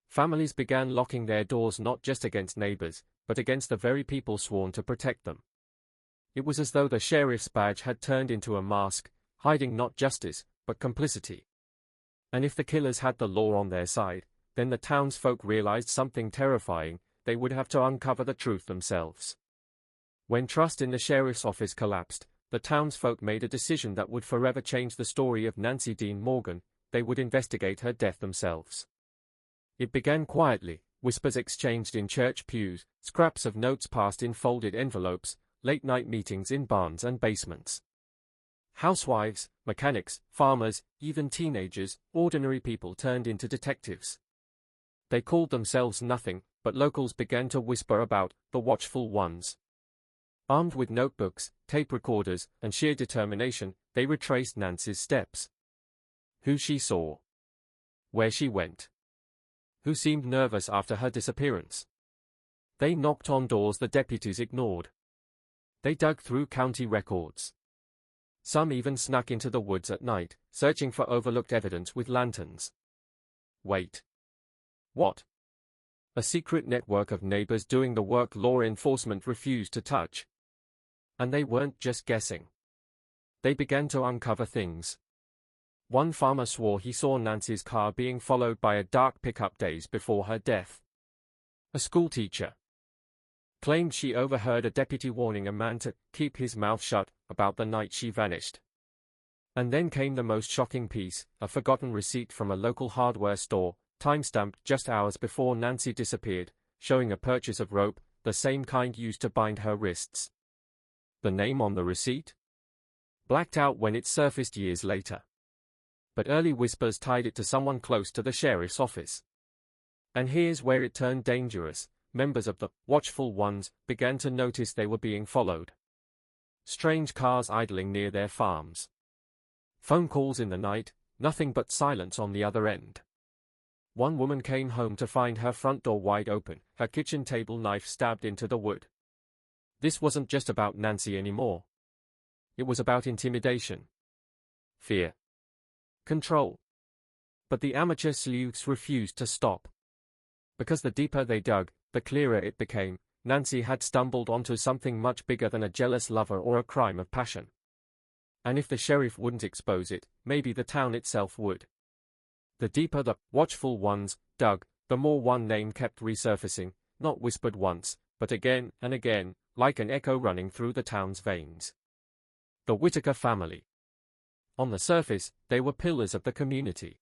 Families began locking their doors not just against neighbors, but against the very people sworn to protect them. It was as though the sheriff's badge had turned into a mask, hiding not justice, but complicity. And if the killers had the law on their side, then the townsfolk realized something terrifying: they would have to uncover the truth themselves. When trust in the sheriff's office collapsed, the townsfolk made a decision that would forever change the story of Nancy Dean Morgan. They would investigate her death themselves. It began quietly, whispers exchanged in church pews, scraps of notes passed in folded envelopes, late-night meetings in barns and basements. Housewives, mechanics, farmers, even teenagers, ordinary people turned into detectives. They called themselves nothing, but locals began to whisper about the watchful ones. Armed with notebooks, tape recorders, and sheer determination, they retraced Nancy's steps. Who she saw. Where she went. Who seemed nervous after her disappearance. They knocked on doors the deputies ignored. They dug through county records. Some even snuck into the woods at night, searching for overlooked evidence with lanterns. Wait. What? A secret network of neighbors doing the work law enforcement refused to touch. And they weren't just guessing. They began to uncover things. One farmer swore he saw Nancy's car being followed by a dark pickup days before her death. A schoolteacher claimed she overheard a deputy warning a man to keep his mouth shut about the night she vanished. And then came the most shocking piece, a forgotten receipt from a local hardware store, time-stamped just hours before Nancy disappeared, showing a purchase of rope, the same kind used to bind her wrists. The name on the receipt? Blacked out when it surfaced years later. But early whispers tied it to someone close to the sheriff's office. And here's where it turned dangerous. Members of the watchful ones began to notice they were being followed. Strange cars idling near their farms. Phone calls in the night, nothing but silence on the other end. One woman came home to find her front door wide open, her kitchen table knife stabbed into the wood. This wasn't just about Nancy anymore. It was about intimidation. Fear. Control. But the amateur sleuths refused to stop. Because the deeper they dug, the clearer it became, Nancy had stumbled onto something much bigger than a jealous lover or a crime of passion. And if the sheriff wouldn't expose it, maybe the town itself would. The deeper the watchful ones dug, the more one name kept resurfacing, not whispered once, but again and again, like an echo running through the town's veins. The Whitaker family. On the surface, they were pillars of the community.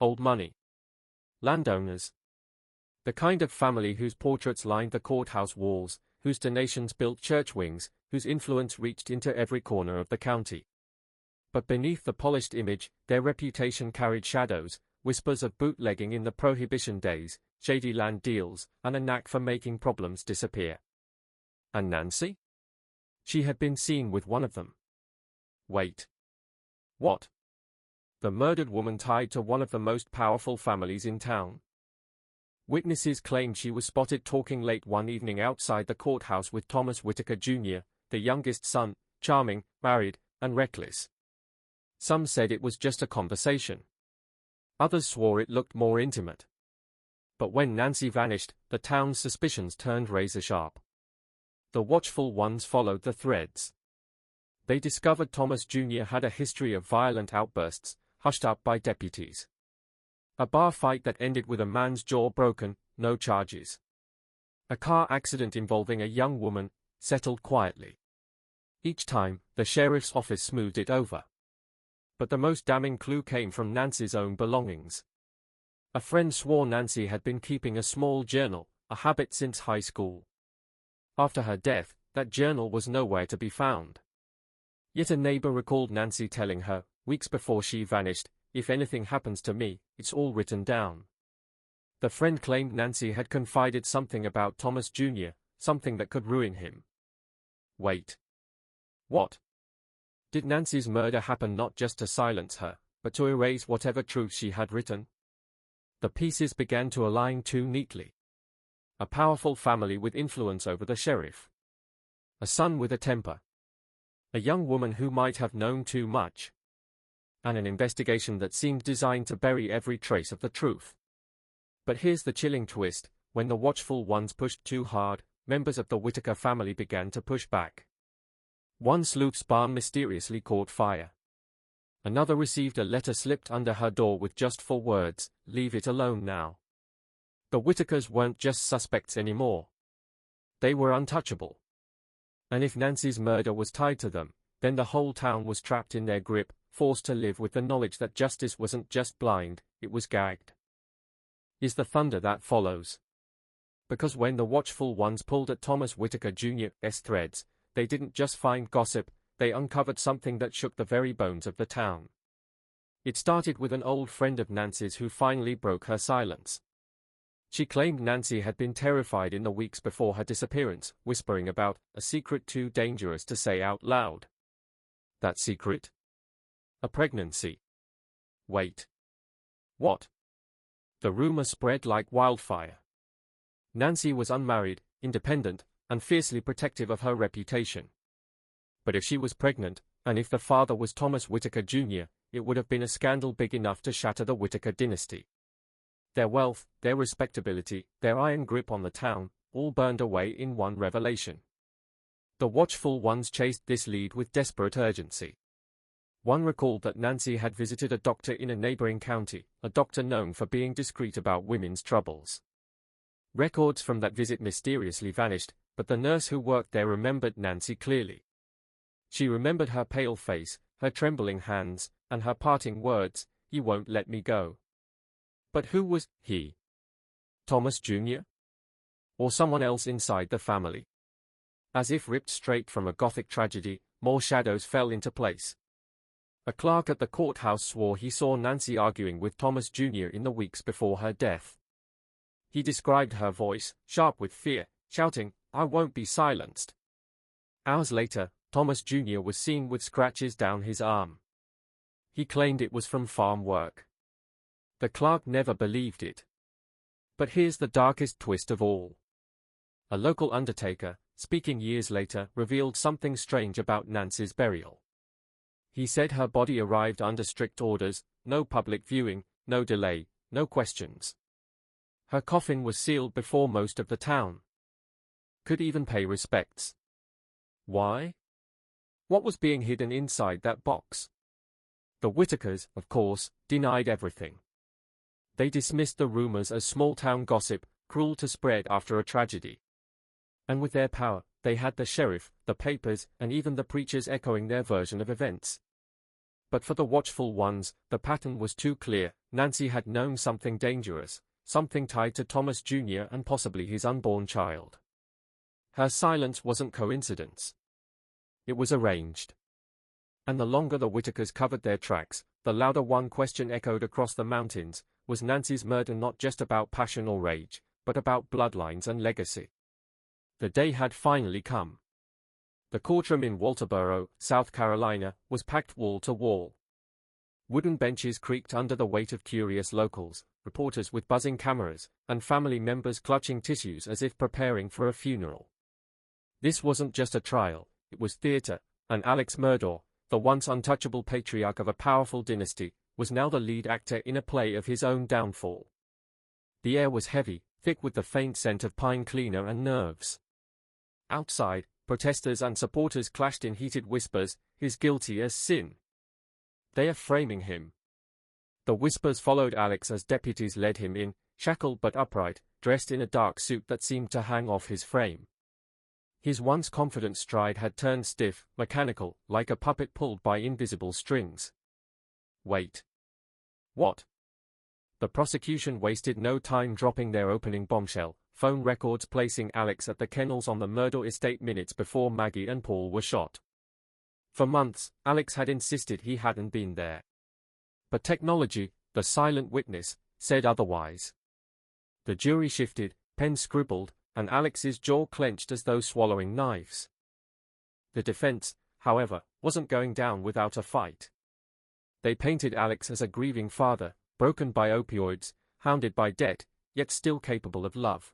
Old money. Landowners. The kind of family whose portraits lined the courthouse walls, whose donations built church wings, whose influence reached into every corner of the county. But beneath the polished image, their reputation carried shadows, whispers of bootlegging in the Prohibition days, shady land deals, and a knack for making problems disappear. And Nancy? She had been seen with one of them. Wait. What? The murdered woman tied to one of the most powerful families in town. Witnesses claimed she was spotted talking late one evening outside the courthouse with Thomas Whitaker Jr., the youngest son, charming, married, and reckless. Some said it was just a conversation. Others swore it looked more intimate. But when Nancy vanished, the town's suspicions turned razor-sharp. The watchful ones followed the threads. They discovered Thomas Jr. had a history of violent outbursts, hushed up by deputies. A bar fight that ended with a man's jaw broken, no charges. A car accident involving a young woman, settled quietly. Each time, the sheriff's office smoothed it over. But the most damning clue came from Nancy's own belongings. A friend swore Nancy had been keeping a small journal, a habit since high school. After her death, that journal was nowhere to be found. Yet a neighbor recalled Nancy telling her, weeks before she vanished, "If anything happens to me, it's all written down." The friend claimed Nancy had confided something about Thomas Jr., something that could ruin him. Wait. What? Did Nancy's murder happen not just to silence her, but to erase whatever truth she had written? The pieces began to align too neatly. A powerful family with influence over the sheriff. A son with a temper. A young woman who might have known too much. And an investigation that seemed designed to bury every trace of the truth. But here's the chilling twist: when the watchful ones pushed too hard, members of the Whitaker family began to push back. One sleuth's barn mysteriously caught fire. Another received a letter slipped under her door with just 4 words, "Leave it alone now." The Whitakers weren't just suspects anymore. They were untouchable. And if Nancy's murder was tied to them, then the whole town was trapped in their grip, forced to live with the knowledge that justice wasn't just blind, it was gagged. Is the thunder that follows. Because when the watchful ones pulled at Thomas Whitaker Jr.'s threads, they didn't just find gossip, they uncovered something that shook the very bones of the town. It started with an old friend of Nancy's who finally broke her silence. She claimed Nancy had been terrified in the weeks before her disappearance, whispering about a secret too dangerous to say out loud. That secret? A pregnancy. Wait. What? The rumor spread like wildfire. Nancy was unmarried, independent, and fiercely protective of her reputation. But if she was pregnant, and if the father was Thomas Whitaker Jr., it would have been a scandal big enough to shatter the Whitaker dynasty. Their wealth, their respectability, their iron grip on the town, all burned away in one revelation. The watchful ones chased this lead with desperate urgency. One recalled that Nancy had visited a doctor in a neighboring county, a doctor known for being discreet about women's troubles. Records from that visit mysteriously vanished, but the nurse who worked there remembered Nancy clearly. She remembered her pale face, her trembling hands, and her parting words, "You won't let me go." But who was he? Thomas Jr.? Or someone else inside the family? As if ripped straight from a Gothic tragedy, more shadows fell into place. A clerk at the courthouse swore he saw Nancy arguing with Thomas Jr. in the weeks before her death. He described her voice, sharp with fear, shouting, "I won't be silenced." Hours later, Thomas Jr. was seen with scratches down his arm. He claimed it was from farm work. The clerk never believed it. But here's the darkest twist of all. A local undertaker, speaking years later, revealed something strange about Nancy's burial. He said her body arrived under strict orders, no public viewing, no delay, no questions. Her coffin was sealed before most of the town could even pay respects. Why? What was being hidden inside that box? The Whitakers, of course, denied everything. They dismissed the rumors as small-town gossip, cruel to spread after a tragedy. And with their power, they had the sheriff, the papers, and even the preachers echoing their version of events. But for the watchful ones, the pattern was too clear. Nancy had known something dangerous, something tied to Thomas Jr. and possibly his unborn child. Her silence wasn't coincidence. It was arranged. And the longer the Whitakers covered their tracks, the louder one question echoed across the mountains: was Nancy's murder not just about passion or rage, but about bloodlines and legacy? The day had finally come. The courtroom in Walterboro, South Carolina, was packed wall to wall. Wooden benches creaked under the weight of curious locals, reporters with buzzing cameras, and family members clutching tissues as if preparing for a funeral. This wasn't just a trial, it was theater, and Alex Murdaugh, the once untouchable patriarch of a powerful dynasty, was now the lead actor in a play of his own downfall. The air was heavy, thick with the faint scent of pine cleaner and nerves. Outside, protesters and supporters clashed in heated whispers, "He's guilty as sin. They are framing him." The whispers followed Alex as deputies led him in, shackled but upright, dressed in a dark suit that seemed to hang off his frame. His once confident stride had turned stiff, mechanical, like a puppet pulled by invisible strings. Wait. What? The prosecution wasted no time dropping their opening bombshell, phone records placing Alex at the kennels on the Murdaugh estate minutes before Maggie and Paul were shot. For months, Alex had insisted he hadn't been there. But technology, the silent witness, said otherwise. The jury shifted, pens scribbled, and Alex's jaw clenched as though swallowing knives. The defense, however, wasn't going down without a fight. They painted Alex as a grieving father, broken by opioids, hounded by debt, yet still capable of love.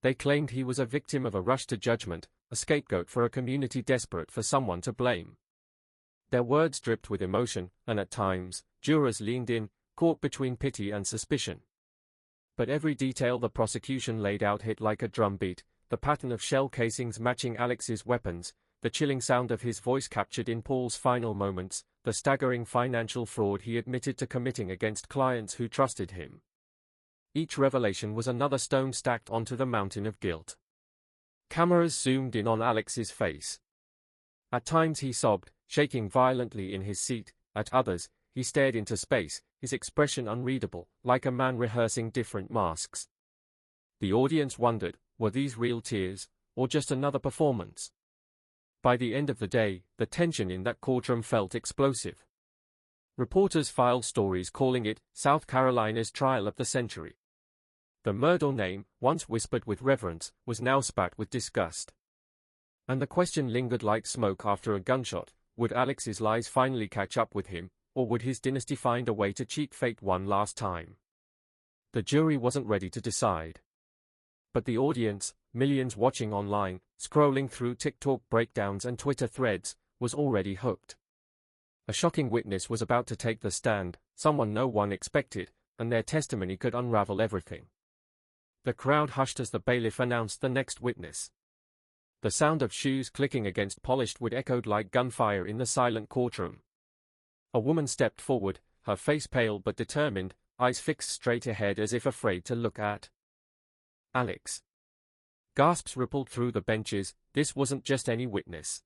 They claimed he was a victim of a rush to judgment, a scapegoat for a community desperate for someone to blame. Their words dripped with emotion, and at times, jurors leaned in, caught between pity and suspicion. But every detail the prosecution laid out hit like a drumbeat, the pattern of shell casings matching Alex's weapons, the chilling sound of his voice captured in Paul's final moments, the staggering financial fraud he admitted to committing against clients who trusted him. Each revelation was another stone stacked onto the mountain of guilt. Cameras zoomed in on Alex's face. At times he sobbed, shaking violently in his seat. At others, he stared into space, his expression unreadable, like a man rehearsing different masks. The audience wondered, were these real tears, or just another performance? By the end of the day, the tension in that courtroom felt explosive. Reporters filed stories calling it South Carolina's trial of the century. The Murdaugh name, once whispered with reverence, was now spat with disgust. And the question lingered like smoke after a gunshot: would Alex's lies finally catch up with him, or would his dynasty find a way to cheat fate one last time? The jury wasn't ready to decide. But the audience, millions watching online, scrolling through TikTok breakdowns and Twitter threads, was already hooked. A shocking witness was about to take the stand, someone no one expected, and their testimony could unravel everything. The crowd hushed as the bailiff announced the next witness. The sound of shoes clicking against polished wood echoed like gunfire in the silent courtroom. A woman stepped forward, her face pale but determined, eyes fixed straight ahead as if afraid to look at Alex. Gasps rippled through the benches. This wasn't just any witness.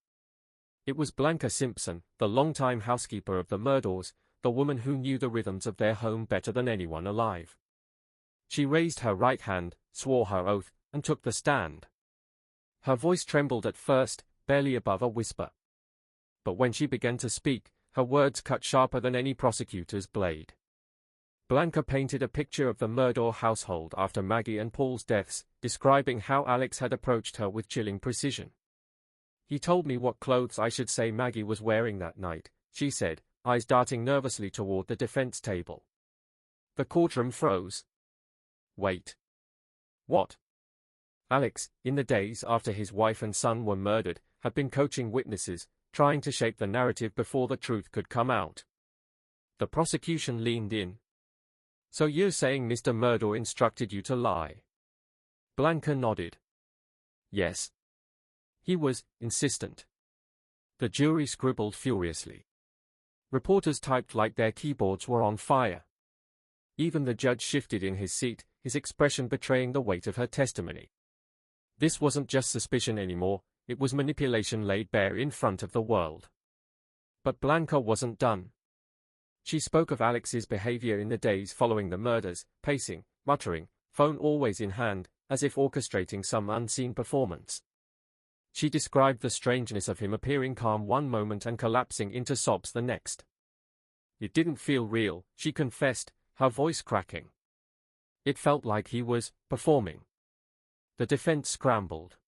It was Blanca Simpson, the longtime housekeeper of the Murdaughs, the woman who knew the rhythms of their home better than anyone alive. She raised her right hand, swore her oath, and took the stand. Her voice trembled at first, barely above a whisper. But when she began to speak, her words cut sharper than any prosecutor's blade. Blanca painted a picture of the Murdaugh household after Maggie and Paul's deaths, describing how Alex had approached her with chilling precision. "He told me what clothes I should say Maggie was wearing that night," she said, eyes darting nervously toward the defense table. The courtroom froze. Wait. What? Alex, in the days after his wife and son were murdered, had been coaching witnesses, trying to shape the narrative before the truth could come out. The prosecution leaned in. "So you're saying Mr. Murdaugh instructed you to lie?" Blanca nodded. "Yes." He was insistent. The jury scribbled furiously. Reporters typed like their keyboards were on fire. Even the judge shifted in his seat, his expression betraying the weight of her testimony. This wasn't just suspicion anymore, it was manipulation laid bare in front of the world. But Blanca wasn't done. She spoke of Alex's behavior in the days following the murders, pacing, muttering, phone always in hand, as if orchestrating some unseen performance. She described the strangeness of him appearing calm one moment and collapsing into sobs the next. It didn't feel real, she confessed, her voice cracking. It felt like he was performing. The defense scrambled.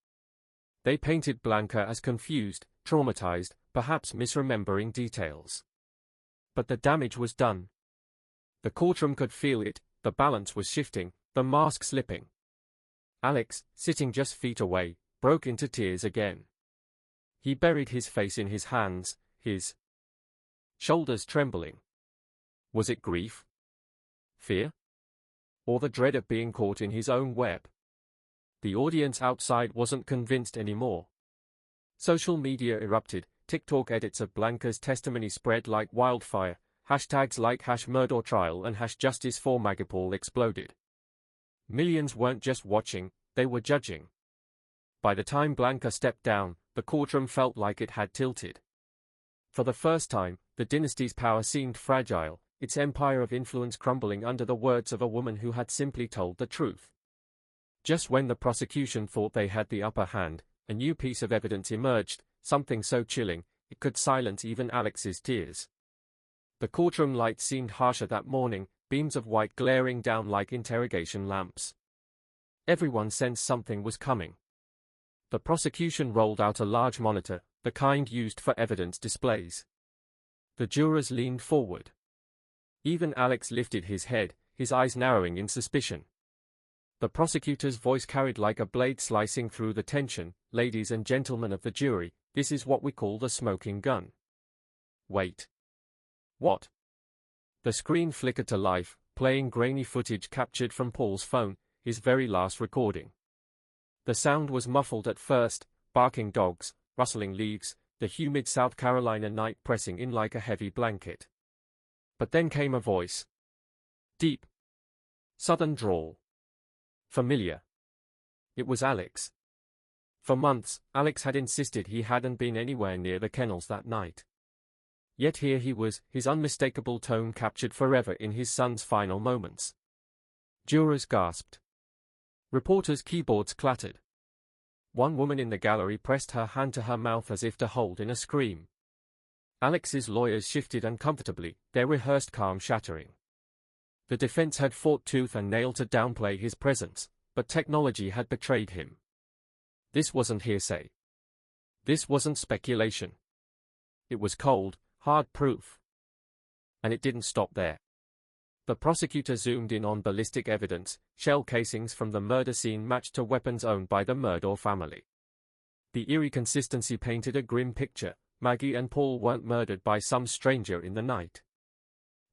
They painted Blanca as confused, traumatized, perhaps misremembering details. But the damage was done. The courtroom could feel it, the balance was shifting, the mask slipping. Alex, sitting just feet away, broke into tears again. He buried his face in his hands, his shoulders trembling. Was it grief? Fear? Or the dread of being caught in his own web? The audience outside wasn't convinced anymore. Social media erupted, TikTok edits of Blanca's testimony spread like wildfire, hashtags like #MurdaughTrial and #JusticeForMaggie exploded. Millions weren't just watching, they were judging. By the time Blanca stepped down, the courtroom felt like it had tilted. For the first time, the dynasty's power seemed fragile, its empire of influence crumbling under the words of a woman who had simply told the truth. Just when the prosecution thought they had the upper hand, a new piece of evidence emerged, something so chilling, it could silence even Alex's tears. The courtroom lights seemed harsher that morning, beams of white glaring down like interrogation lamps. Everyone sensed something was coming. The prosecution rolled out a large monitor, the kind used for evidence displays. The jurors leaned forward. Even Alex lifted his head, his eyes narrowing in suspicion. The prosecutor's voice carried like a blade slicing through the tension. "Ladies and gentlemen of the jury, this is what we call the smoking gun." Wait. What? The screen flickered to life, playing grainy footage captured from Paul's phone, his very last recording. The sound was muffled at first, barking dogs, rustling leaves, the humid South Carolina night pressing in like a heavy blanket. But then came a voice. Deep. Southern drawl. Familiar. It was Alex. For months, Alex had insisted he hadn't been anywhere near the kennels that night. Yet here he was, his unmistakable tone captured forever in his son's final moments. Jurors gasped. Reporters' keyboards clattered. One woman in the gallery pressed her hand to her mouth as if to hold in a scream. Alex's lawyers shifted uncomfortably, their rehearsed calm shattering. The defense had fought tooth and nail to downplay his presence, but technology had betrayed him. This wasn't hearsay. This wasn't speculation. It was cold, hard proof. And it didn't stop there. The prosecutor zoomed in on ballistic evidence, shell casings from the murder scene matched to weapons owned by the Murdaugh family. The eerie consistency painted a grim picture. Maggie and Paul weren't murdered by some stranger in the night.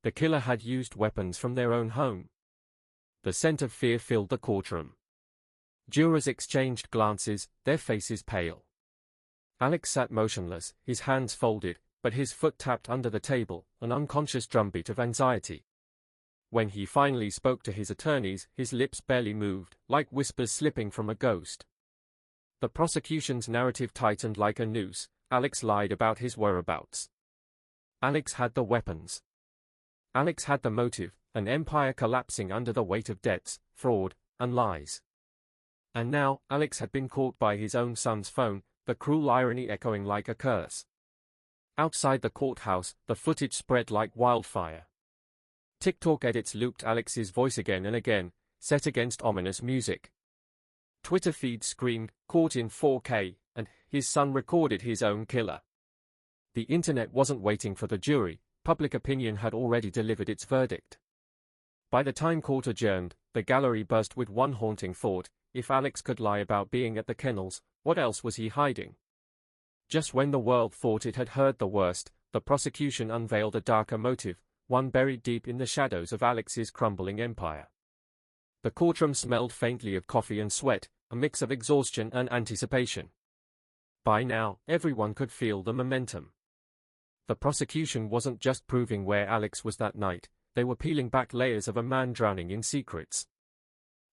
The killer had used weapons from their own home. The scent of fear filled the courtroom. Jurors exchanged glances, their faces pale. Alex sat motionless, his hands folded, but his foot tapped under the table, an unconscious drumbeat of anxiety. When he finally spoke to his attorneys, his lips barely moved, like whispers slipping from a ghost. The prosecution's narrative tightened like a noose. Alex lied about his whereabouts. Alex had the weapons. Alex had the motive, an empire collapsing under the weight of debts, fraud, and lies. And now, Alex had been caught by his own son's phone, the cruel irony echoing like a curse. Outside the courthouse, the footage spread like wildfire. TikTok edits looped Alex's voice again and again, set against ominous music. Twitter feeds screamed, "Caught in 4K," and his son recorded his own killer. The internet wasn't waiting for the jury, public opinion had already delivered its verdict. By the time court adjourned, the gallery buzzed with one haunting thought: if Alex could lie about being at the kennels, what else was he hiding? Just when the world thought it had heard the worst, the prosecution unveiled a darker motive, one buried deep in the shadows of Alex's crumbling empire. The courtroom smelled faintly of coffee and sweat, a mix of exhaustion and anticipation. By now, everyone could feel the momentum. The prosecution wasn't just proving where Alex was that night, they were peeling back layers of a man drowning in secrets.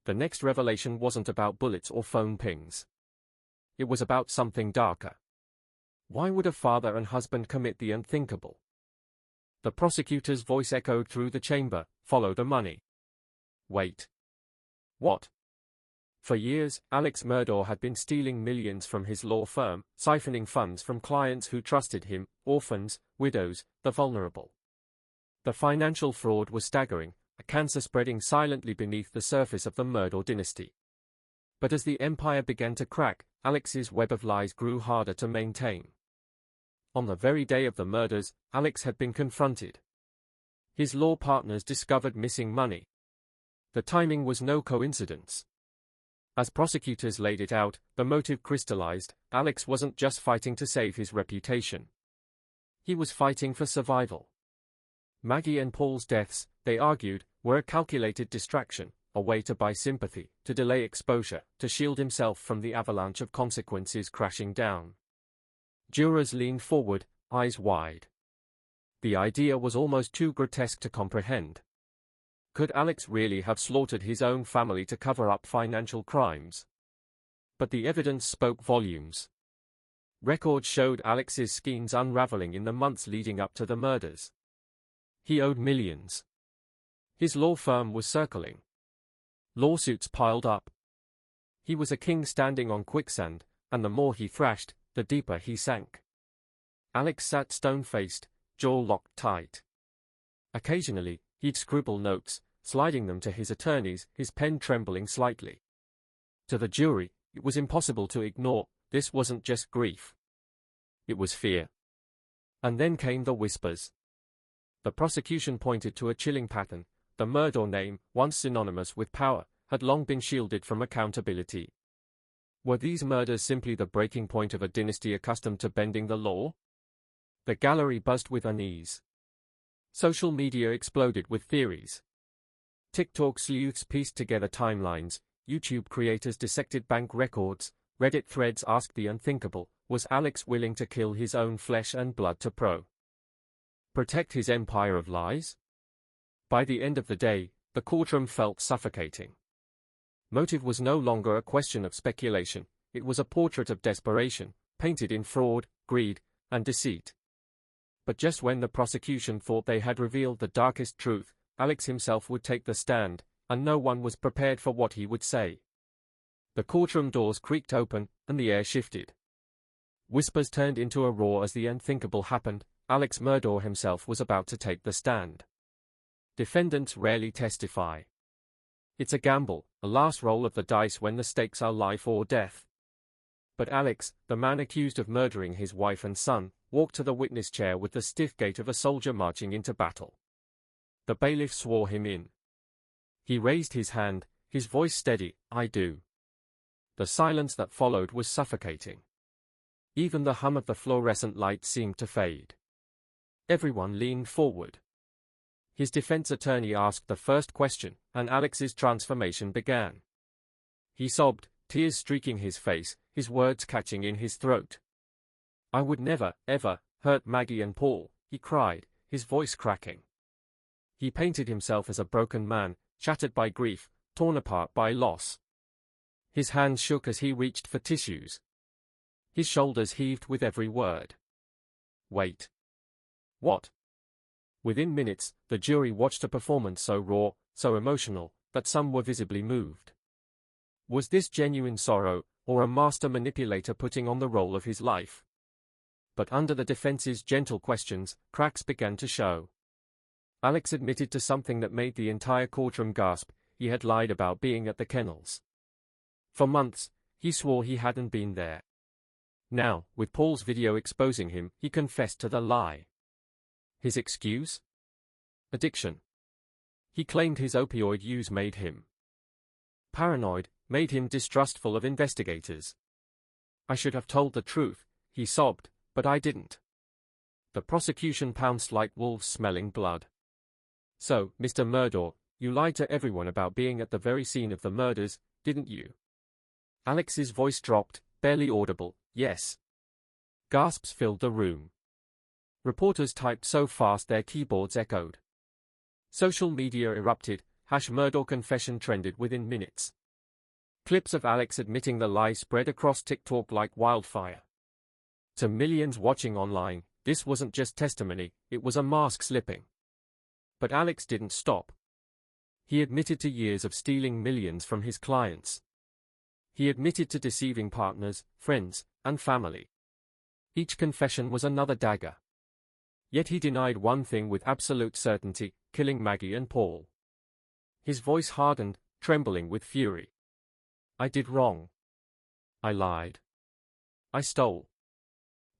The next revelation wasn't about bullets or phone pings. It was about something darker. Why would a father and husband commit the unthinkable? The prosecutor's voice echoed through the chamber, "Follow the money." Wait. What? For years, Alex Murdaugh had been stealing millions from his law firm, siphoning funds from clients who trusted him, orphans, widows, the vulnerable. The financial fraud was staggering, a cancer spreading silently beneath the surface of the Murdaugh dynasty. But as the empire began to crack, Alex's web of lies grew harder to maintain. On the very day of the murders, Alex had been confronted. His law partners discovered missing money. The timing was no coincidence. As prosecutors laid it out, the motive crystallized. Alex wasn't just fighting to save his reputation. He was fighting for survival. Maggie and Paul's deaths, they argued, were a calculated distraction, a way to buy sympathy, to delay exposure, to shield himself from the avalanche of consequences crashing down. Jurors leaned forward, eyes wide. The idea was almost too grotesque to comprehend. Could Alex really have slaughtered his own family to cover up financial crimes? But the evidence spoke volumes. Records showed Alex's schemes unraveling in the months leading up to the murders. He owed millions. His law firm was circling. Lawsuits piled up. He was a king standing on quicksand, and the more he thrashed, the deeper he sank. Alex sat stone-faced, jaw locked tight. Occasionally, he'd scribble notes, sliding them to his attorneys, his pen trembling slightly. To the jury, it was impossible to ignore. This wasn't just grief. It was fear. And then came the whispers. The prosecution pointed to a chilling pattern. The Murdaugh name, once synonymous with power, had long been shielded from accountability. Were these murders simply the breaking point of a dynasty accustomed to bending the law? The gallery buzzed with unease. Social media exploded with theories. TikTok sleuths pieced together timelines, YouTube creators dissected bank records, Reddit threads asked the unthinkable: was Alex willing to kill his own flesh and blood to protect his empire of lies? By the end of the day, the courtroom felt suffocating. Motive was no longer a question of speculation, it was a portrait of desperation, painted in fraud, greed, and deceit. But just when the prosecution thought they had revealed the darkest truth, Alex himself would take the stand, and no one was prepared for what he would say. The courtroom doors creaked open, and the air shifted. Whispers turned into a roar as the unthinkable happened. Alex Murdaugh himself was about to take the stand. Defendants rarely testify. It's a gamble, a last roll of the dice when the stakes are life or death. But Alex, the man accused of murdering his wife and son, walked to the witness chair with the stiff gait of a soldier marching into battle. The bailiff swore him in. He raised his hand, his voice steady, "I do." The silence that followed was suffocating. Even the hum of the fluorescent light seemed to fade. Everyone leaned forward. His defense attorney asked the first question, and Alex's transformation began. He sobbed, tears streaking his face, his words catching in his throat. "I would never, ever, hurt Maggie and Paul," he cried, his voice cracking. He painted himself as a broken man, shattered by grief, torn apart by loss. His hands shook as he reached for tissues. His shoulders heaved with every word. Wait. What? Within minutes, the jury watched a performance so raw, so emotional, that some were visibly moved. Was this genuine sorrow, or a master manipulator putting on the role of his life? But under the defense's gentle questions, cracks began to show. Alex admitted to something that made the entire courtroom gasp: he had lied about being at the kennels. For months, he swore he hadn't been there. Now, with Paul's video exposing him, he confessed to the lie. His excuse? Addiction. He claimed his opioid use made him paranoid, made him distrustful of investigators. "I should have told the truth," he sobbed, "but I didn't." The prosecution pounced like wolves smelling blood. "So, Mr. Murdaugh, you lied to everyone about being at the very scene of the murders, didn't you?" Alex's voice dropped, barely audible. "Yes." Gasps filled the room. Reporters typed so fast their keyboards echoed. Social media erupted, #Murdaugh confession trended within minutes. Clips of Alex admitting the lie spread across TikTok like wildfire. To millions watching online, this wasn't just testimony, it was a mask slipping. But Alex didn't stop. He admitted to years of stealing millions from his clients. He admitted to deceiving partners, friends, and family. Each confession was another dagger. Yet he denied one thing with absolute certainty: killing Maggie and Paul. His voice hardened, trembling with fury. "I did wrong. I lied. I stole.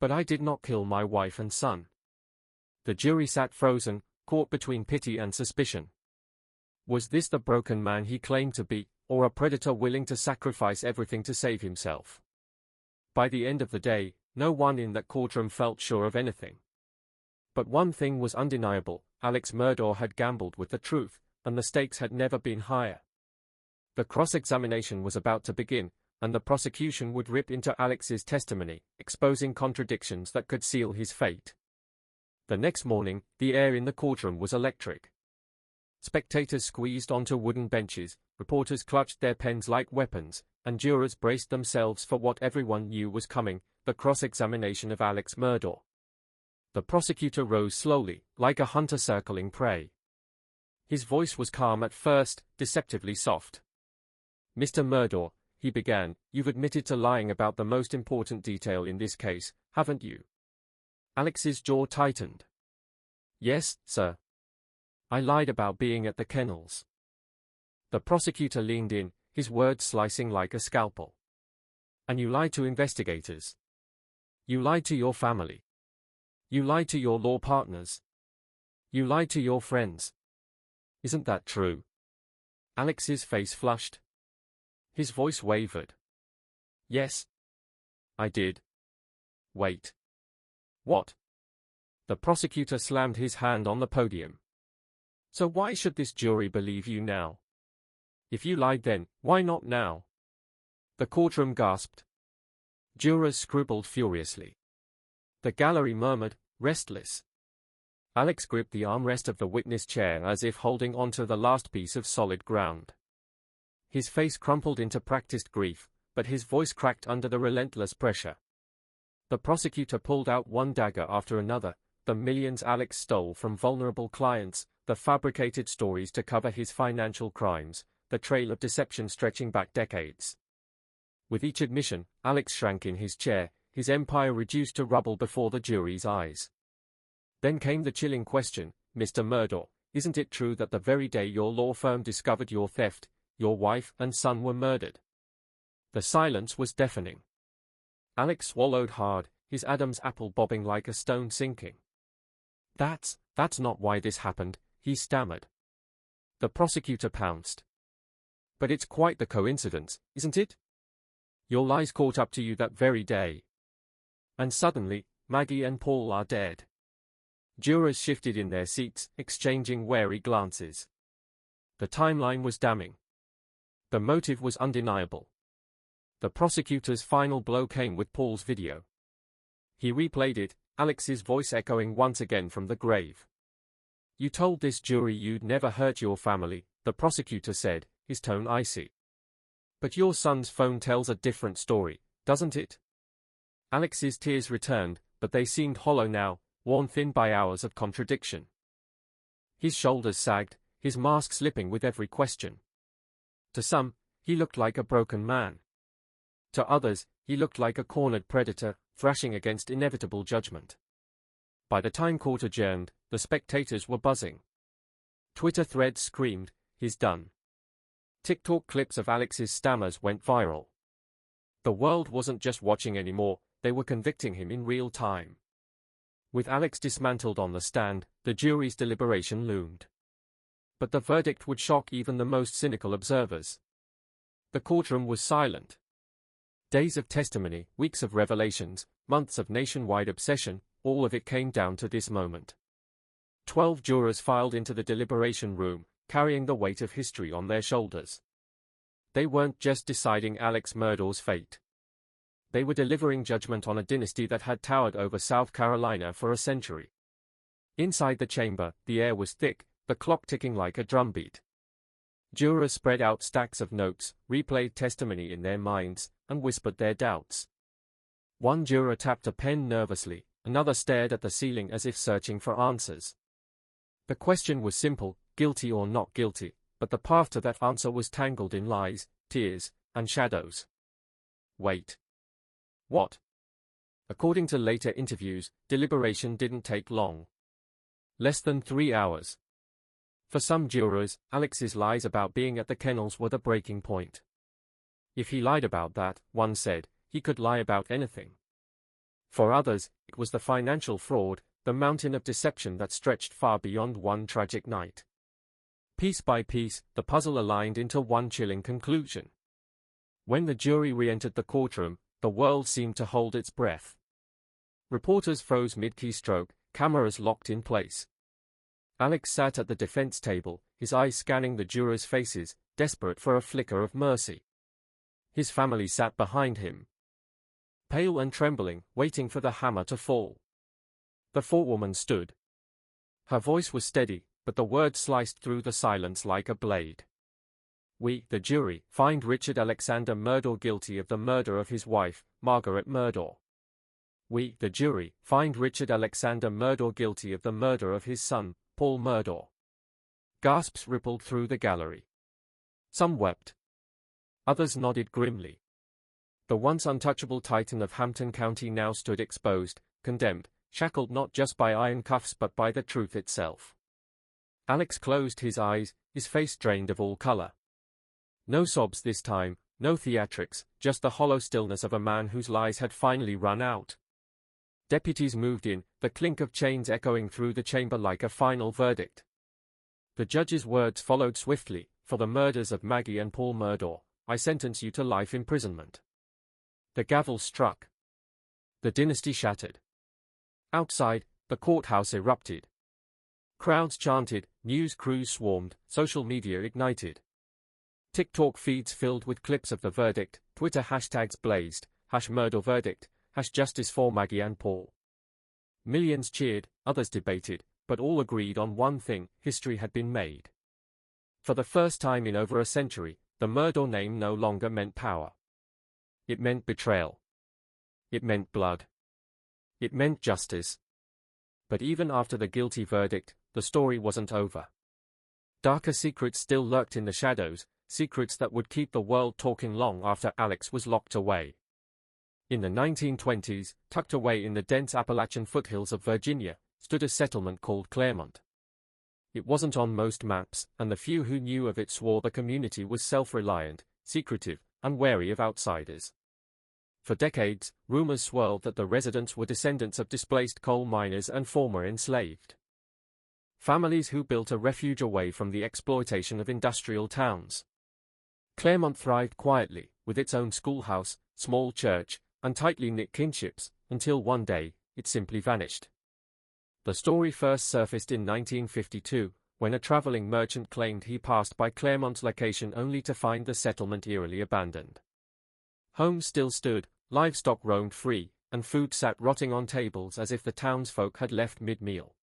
But I did not kill my wife and son." The jury sat frozen, caught between pity and suspicion. Was this the broken man he claimed to be, or a predator willing to sacrifice everything to save himself? By the end of the day, no one in that courtroom felt sure of anything. But one thing was undeniable: Alex Murdaugh had gambled with the truth, and the stakes had never been higher. The cross-examination was about to begin, and the prosecution would rip into Alex's testimony, exposing contradictions that could seal his fate. The next morning, the air in the courtroom was electric. Spectators squeezed onto wooden benches, reporters clutched their pens like weapons, and jurors braced themselves for what everyone knew was coming: the cross-examination of Alex Murdaugh. The prosecutor rose slowly, like a hunter circling prey. His voice was calm at first, deceptively soft. "Mr. Murdaugh," he began, "you've admitted to lying about the most important detail in this case, haven't you?" Alex's jaw tightened. "Yes, sir. I lied about being at the kennels." The prosecutor leaned in, his words slicing like a scalpel. "And you lied to investigators. You lied to your family. You lied to your law partners. You lied to your friends. Isn't that true?" Alex's face flushed. His voice wavered. "Yes. I did." "Wait. What?" The prosecutor slammed his hand on the podium. "So why should this jury believe you now? If you lied then, why not now?" The courtroom gasped. Jurors scribbled furiously. The gallery murmured, restless. Alex gripped the armrest of the witness chair as if holding onto the last piece of solid ground. His face crumpled into practiced grief, but his voice cracked under the relentless pressure. The prosecutor pulled out one dagger after another, the millions Alex stole from vulnerable clients, the fabricated stories to cover his financial crimes, the trail of deception stretching back decades. With each admission, Alex shrank in his chair, his empire reduced to rubble before the jury's eyes. Then came the chilling question, Mr. Murdaugh, isn't it true that the very day your law firm discovered your theft, your wife and son were murdered? The silence was deafening. Alex swallowed hard, his Adam's apple bobbing like a stone sinking. That's not why this happened, he stammered. The prosecutor pounced. But it's quite the coincidence, isn't it? Your lies caught up to you that very day. And suddenly, Maggie and Paul are dead. Jurors shifted in their seats, exchanging wary glances. The timeline was damning. The motive was undeniable. The prosecutor's final blow came with Paul's video. He replayed it, Alex's voice echoing once again from the grave. You told this jury you'd never hurt your family, the prosecutor said, his tone icy. But your son's phone tells a different story, doesn't it? Alex's tears returned, but they seemed hollow now, worn thin by hours of contradiction. His shoulders sagged, his mask slipping with every question. To some, he looked like a broken man. To others, he looked like a cornered predator, thrashing against inevitable judgment. By the time court adjourned, the spectators were buzzing. Twitter threads screamed, "He's done." TikTok clips of Alex's stammers went viral. The world wasn't just watching anymore, they were convicting him in real time. With Alex dismantled on the stand, the jury's deliberation loomed. But the verdict would shock even the most cynical observers. The courtroom was silent. Days of testimony, weeks of revelations, months of nationwide obsession, all of it came down to this moment. 12 jurors filed into the deliberation room, carrying the weight of history on their shoulders. They weren't just deciding Alex Murdaugh's fate. They were delivering judgment on a dynasty that had towered over South Carolina for a century. Inside the chamber, the air was thick, the clock ticking like a drumbeat. Jurors spread out stacks of notes, replayed testimony in their minds, and whispered their doubts. One juror tapped a pen nervously, another stared at the ceiling as if searching for answers. The question was simple, guilty or not guilty, but the path to that answer was tangled in lies, tears, and shadows. Wait. What? According to later interviews, deliberation didn't take long. Less than 3 hours. For some jurors, Alex's lies about being at the kennels were the breaking point. If he lied about that, one said, he could lie about anything. For others, it was the financial fraud, the mountain of deception that stretched far beyond one tragic night. Piece by piece, the puzzle aligned into one chilling conclusion. When the jury re-entered the courtroom, the world seemed to hold its breath. Reporters froze mid-keystroke, cameras locked in place. Alex sat at the defense table, his eyes scanning the jurors' faces, desperate for a flicker of mercy. His family sat behind him, pale and trembling, waiting for the hammer to fall. The forewoman stood. Her voice was steady, but the words sliced through the silence like a blade. We, the jury, find Richard Alexander Murdaugh guilty of the murder of his wife, Margaret Murdaugh. We, the jury, find Richard Alexander Murdaugh guilty of the murder of his son, Paul Murdaugh. Gasps rippled through the gallery. Some wept. Others nodded grimly. The once untouchable titan of Hampton County now stood exposed, condemned, shackled not just by iron cuffs but by the truth itself. Alex closed his eyes, his face drained of all color. No sobs this time, no theatrics, just the hollow stillness of a man whose lies had finally run out. Deputies moved in, the clink of chains echoing through the chamber like a final verdict. The judge's words followed swiftly, for the murders of Maggie and Paul Murdaugh, I sentence you to life imprisonment. The gavel struck. The dynasty shattered. Outside, the courthouse erupted. Crowds chanted, news crews swarmed, social media ignited. TikTok feeds filled with clips of the verdict, Twitter hashtags blazed, #Murdaugh verdict, #Justice for Maggie and Paul. Millions cheered, others debated, but all agreed on one thing: history had been made. For the first time in over a century, the Murdaugh name no longer meant power. It meant betrayal. It meant blood. It meant justice. But even after the guilty verdict, the story wasn't over. Darker secrets still lurked in the shadows, secrets that would keep the world talking long after Alex was locked away. In the 1920s, tucked away in the dense Appalachian foothills of Virginia, stood a settlement called Claremont. It wasn't on most maps, and the few who knew of it swore the community was self-reliant, secretive, and wary of outsiders. For decades, rumors swirled that the residents were descendants of displaced coal miners and former enslaved. Families who built a refuge away from the exploitation of industrial towns. Claremont thrived quietly, with its own schoolhouse, small church, and tightly knit kinships, until one day, it simply vanished. The story first surfaced in 1952, when a traveling merchant claimed he passed by Claremont's location only to find the settlement eerily abandoned. Homes still stood, livestock roamed free, and food sat rotting on tables as if the townsfolk had left mid-meal.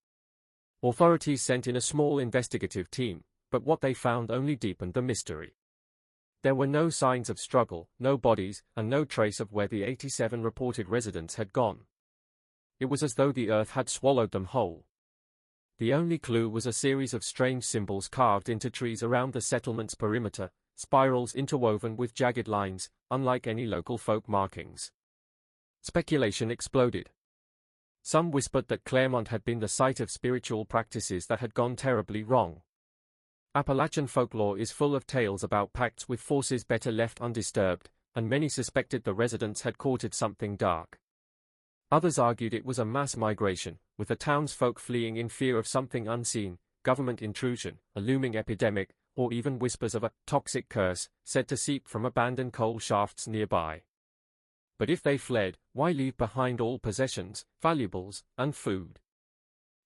Authorities sent in a small investigative team, but what they found only deepened the mystery. There were no signs of struggle, no bodies, and no trace of where the 87 reported residents had gone. It was as though the earth had swallowed them whole. The only clue was a series of strange symbols carved into trees around the settlement's perimeter, spirals interwoven with jagged lines, unlike any local folk markings. Speculation exploded. Some whispered that Claremont had been the site of spiritual practices that had gone terribly wrong. Appalachian folklore is full of tales about pacts with forces better left undisturbed, and many suspected the residents had courted something dark. Others argued it was a mass migration, with the townsfolk fleeing in fear of something unseen, government intrusion, a looming epidemic, or even whispers of a toxic curse said to seep from abandoned coal shafts nearby. But if they fled, why leave behind all possessions, valuables, and food?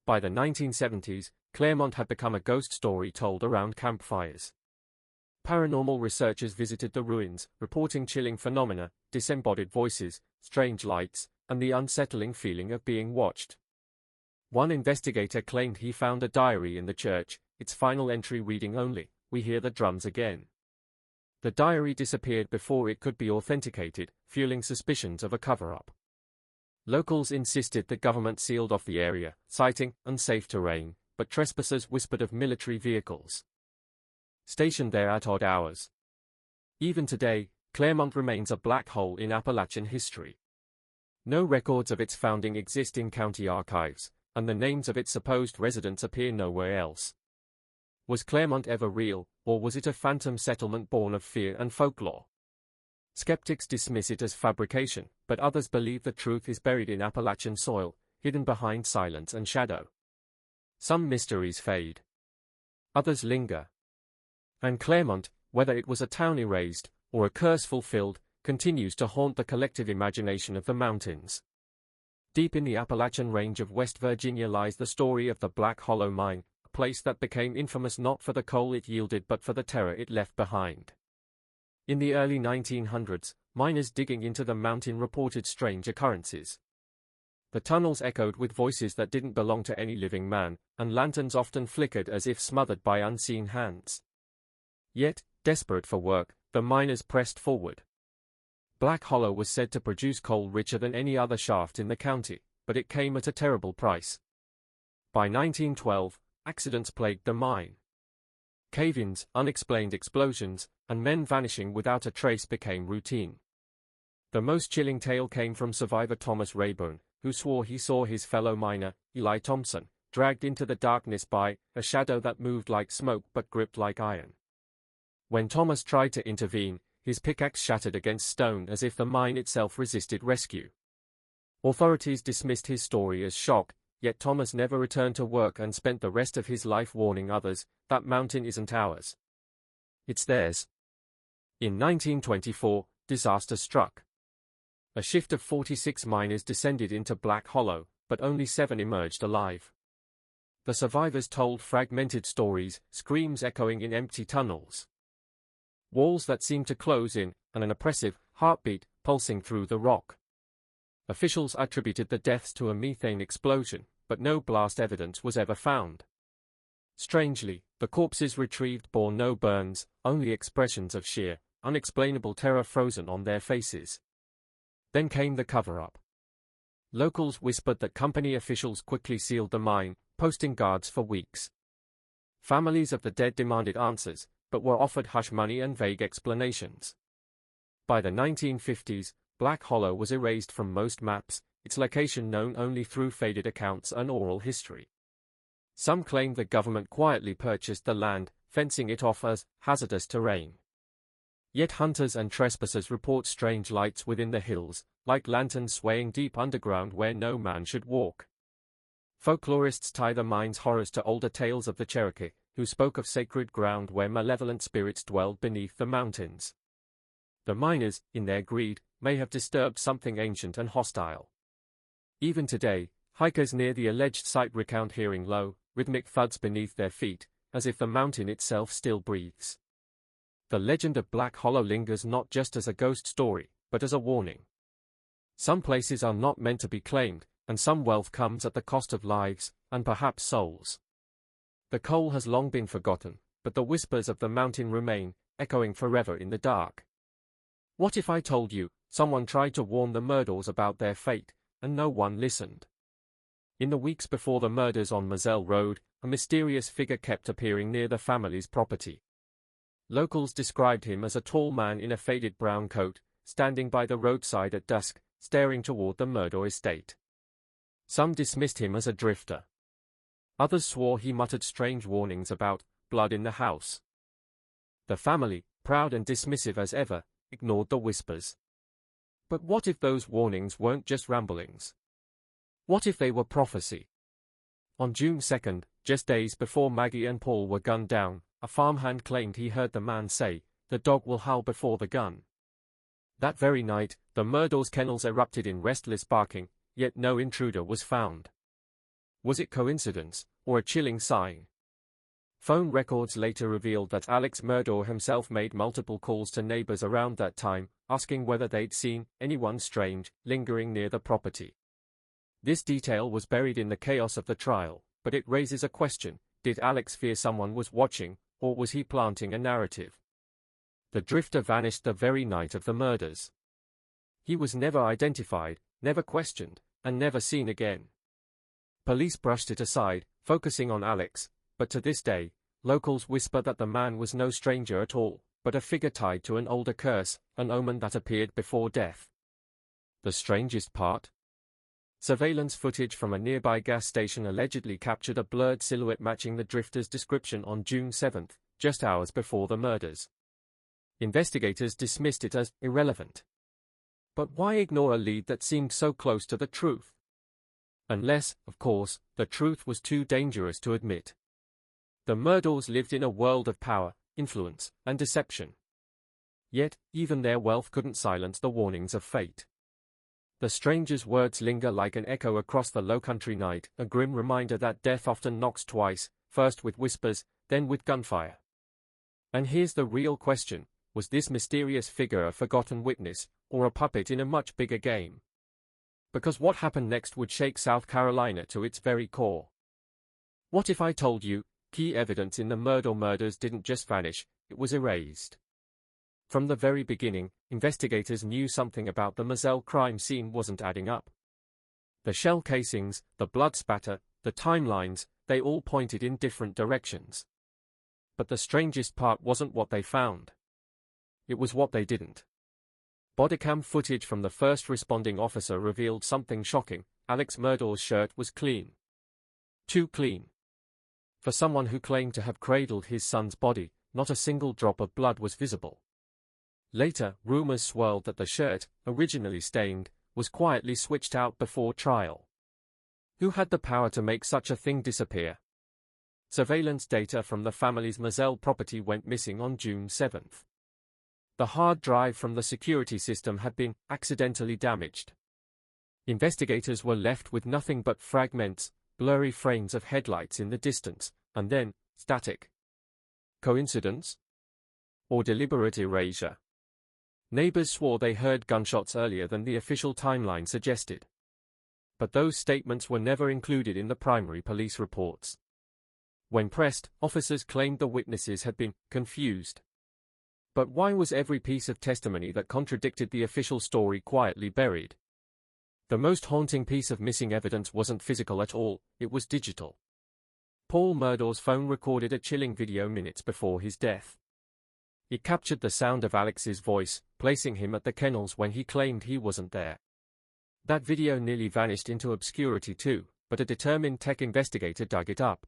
By the 1970s, Claremont had become a ghost story told around campfires. Paranormal researchers visited the ruins, reporting chilling phenomena, disembodied voices, strange lights, and the unsettling feeling of being watched. One investigator claimed he found a diary in the church, its final entry reading only, "We hear the drums again." The diary disappeared before it could be authenticated, fueling suspicions of a cover-up. Locals insisted the government sealed off the area, citing unsafe terrain, but trespassers whispered of military vehicles stationed there at odd hours. Even today, Claremont remains a black hole in Appalachian history. No records of its founding exist in county archives, and the names of its supposed residents appear nowhere else. Was Claremont ever real, or was it a phantom settlement born of fear and folklore? Skeptics dismiss it as fabrication, but others believe the truth is buried in Appalachian soil, hidden behind silence and shadow. Some mysteries fade. Others linger. And Claremont, whether it was a town erased, or a curse fulfilled, continues to haunt the collective imagination of the mountains. Deep in the Appalachian Range of West Virginia lies the story of the Black Hollow Mine, a place that became infamous not for the coal it yielded but for the terror it left behind. In the early 1900s, miners digging into the mountain reported strange occurrences. The tunnels echoed with voices that didn't belong to any living man, and lanterns often flickered as if smothered by unseen hands. Yet, desperate for work, the miners pressed forward. Black Hollow was said to produce coal richer than any other shaft in the county, but it came at a terrible price. By 1912, accidents plagued the mine. Cave-ins, unexplained explosions, and men vanishing without a trace became routine. The most chilling tale came from survivor Thomas Rayburn, who swore he saw his fellow miner, Eli Thompson, dragged into the darkness by a shadow that moved like smoke but gripped like iron. When Thomas tried to intervene, his pickaxe shattered against stone as if the mine itself resisted rescue. Authorities dismissed his story as shock, yet Thomas never returned to work and spent the rest of his life warning others, that mountain isn't ours. It's theirs. In 1924, disaster struck. A shift of 46 miners descended into Black Hollow, but only 7 emerged alive. The survivors told fragmented stories, screams echoing in empty tunnels. Walls that seemed to close in, and an oppressive heartbeat pulsing through the rock. Officials attributed the deaths to a methane explosion, but no blast evidence was ever found. Strangely, the corpses retrieved bore no burns, only expressions of sheer, unexplainable terror frozen on their faces. Then came the cover-up. Locals whispered that company officials quickly sealed the mine, posting guards for weeks. Families of the dead demanded answers, but were offered hush money and vague explanations. By the 1950s, Black Hollow was erased from most maps, its location known only through faded accounts and oral history. Some claim the government quietly purchased the land, fencing it off as hazardous terrain. Yet hunters and trespassers report strange lights within the hills, like lanterns swaying deep underground where no man should walk. Folklorists tie the mine's horrors to older tales of the Cherokee, who spoke of sacred ground where malevolent spirits dwelled beneath the mountains. The miners, in their greed, may have disturbed something ancient and hostile. Even today, hikers near the alleged site recount hearing low, rhythmic thuds beneath their feet, as if the mountain itself still breathes. The legend of Black Hollow lingers not just as a ghost story, but as a warning. Some places are not meant to be claimed, and some wealth comes at the cost of lives, and perhaps souls. The coal has long been forgotten, but the whispers of the mountain remain, echoing forever in the dark. What if I told you, someone tried to warn the Murdaurs about their fate, and no one listened? In the weeks before the murders on Moselle Road, a mysterious figure kept appearing near the family's property. Locals described him as a tall man in a faded brown coat, standing by the roadside at dusk, staring toward the Murdaur estate. Some dismissed him as a drifter. Others swore he muttered strange warnings about blood in the house. The family, proud and dismissive as ever, ignored the whispers. But what if those warnings weren't just ramblings? What if they were prophecy? On June 2nd, just days before Maggie and Paul were gunned down, a farmhand claimed he heard the man say, "The dog will howl before the gun." That very night, the Murdaur's kennels erupted in restless barking, yet no intruder was found. Was it coincidence, or a chilling sign? Phone records later revealed that Alex Murdaur himself made multiple calls to neighbors around that time, asking whether they'd seen anyone strange lingering near the property. This detail was buried in the chaos of the trial, but it raises a question: did Alex fear someone was watching, or was he planting a narrative? The drifter vanished the very night of the murders. He was never identified, never questioned, and never seen again. Police brushed it aside, focusing on Alex, but to this day, locals whisper that the man was no stranger at all, but a figure tied to an older curse, an omen that appeared before death. The strangest part? Surveillance footage from a nearby gas station allegedly captured a blurred silhouette matching the drifter's description on June 7, just hours before the murders. Investigators dismissed it as irrelevant. But why ignore a lead that seemed so close to the truth? Unless, of course, the truth was too dangerous to admit. The Murdaurs lived in a world of power, influence, and deception. Yet, even their wealth couldn't silence the warnings of fate. The stranger's words linger like an echo across the low-country night, a grim reminder that death often knocks twice, first with whispers, then with gunfire. And here's the real question: was this mysterious figure a forgotten witness, or a puppet in a much bigger game? Because what happened next would shake South Carolina to its very core. What if I told you, key evidence in the Murdaur murders didn't just vanish, it was erased? From the very beginning, investigators knew something about the Moselle crime scene wasn't adding up. The shell casings, the blood spatter, the timelines, they all pointed in different directions. But the strangest part wasn't what they found. It was what they didn't. Bodycam footage from the first responding officer revealed something shocking: Alex Murdaur's shirt was clean. Too clean. For someone who claimed to have cradled his son's body, not a single drop of blood was visible. Later, rumors swirled that the shirt, originally stained, was quietly switched out before trial. Who had the power to make such a thing disappear? Surveillance data from the family's Moselle property went missing on June 7. The hard drive from the security system had been accidentally damaged. Investigators were left with nothing but fragments, blurry frames of headlights in the distance, and then, static. Coincidence? Or deliberate erasure? Neighbors swore they heard gunshots earlier than the official timeline suggested. but those statements were never included in the primary police reports. When pressed, officers claimed the witnesses had been confused. But why was every piece of testimony that contradicted the official story quietly buried? The most haunting piece of missing evidence wasn't physical at all, it was digital. Paul Murdaug's phone recorded a chilling video minutes before his death. It captured the sound of Alex's voice, placing him at the kennels when he claimed he wasn't there. That video nearly vanished into obscurity too, but a determined tech investigator dug it up.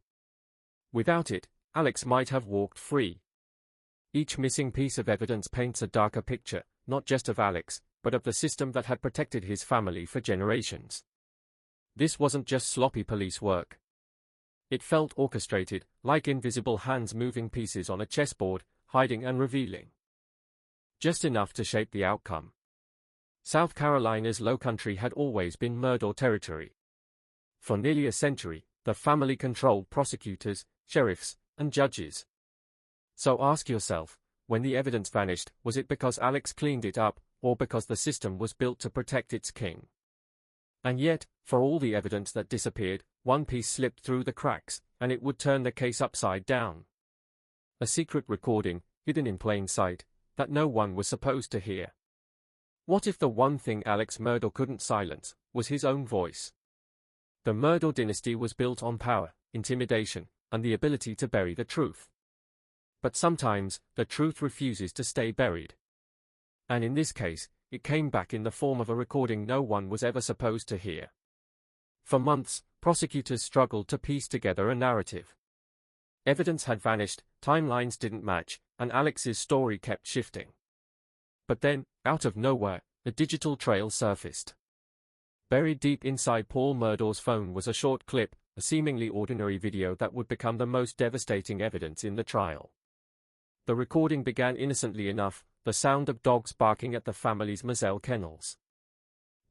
Without it, Alex might have walked free. Each missing piece of evidence paints a darker picture, not just of Alex, but of the system that had protected his family for generations. This wasn't just sloppy police work. It felt orchestrated, like invisible hands moving pieces on a chessboard, hiding and revealing. Just enough to shape the outcome. South Carolina's Lowcountry had always been Murdaugh territory. For nearly a century, the family controlled prosecutors, sheriffs, and judges. So ask yourself, when the evidence vanished, was it because Alex cleaned it up, or because the system was built to protect its king? And yet, for all the evidence that disappeared, one piece slipped through the cracks, and it would turn the case upside down. A secret recording, hidden in plain sight, that no one was supposed to hear. What if the one thing Alex Murdaugh couldn't silence was his own voice? The Murdaugh dynasty was built on power, intimidation, and the ability to bury the truth. But sometimes, the truth refuses to stay buried. And in this case, it came back in the form of a recording no one was ever supposed to hear. For months, prosecutors struggled to piece together a narrative. Evidence had vanished, timelines didn't match, and Alex's story kept shifting. But then, out of nowhere, a digital trail surfaced. Buried deep inside Paul Murdaugh's phone was a short clip, a seemingly ordinary video that would become the most devastating evidence in the trial. The recording began innocently enough, the sound of dogs barking at the family's Moselle kennels.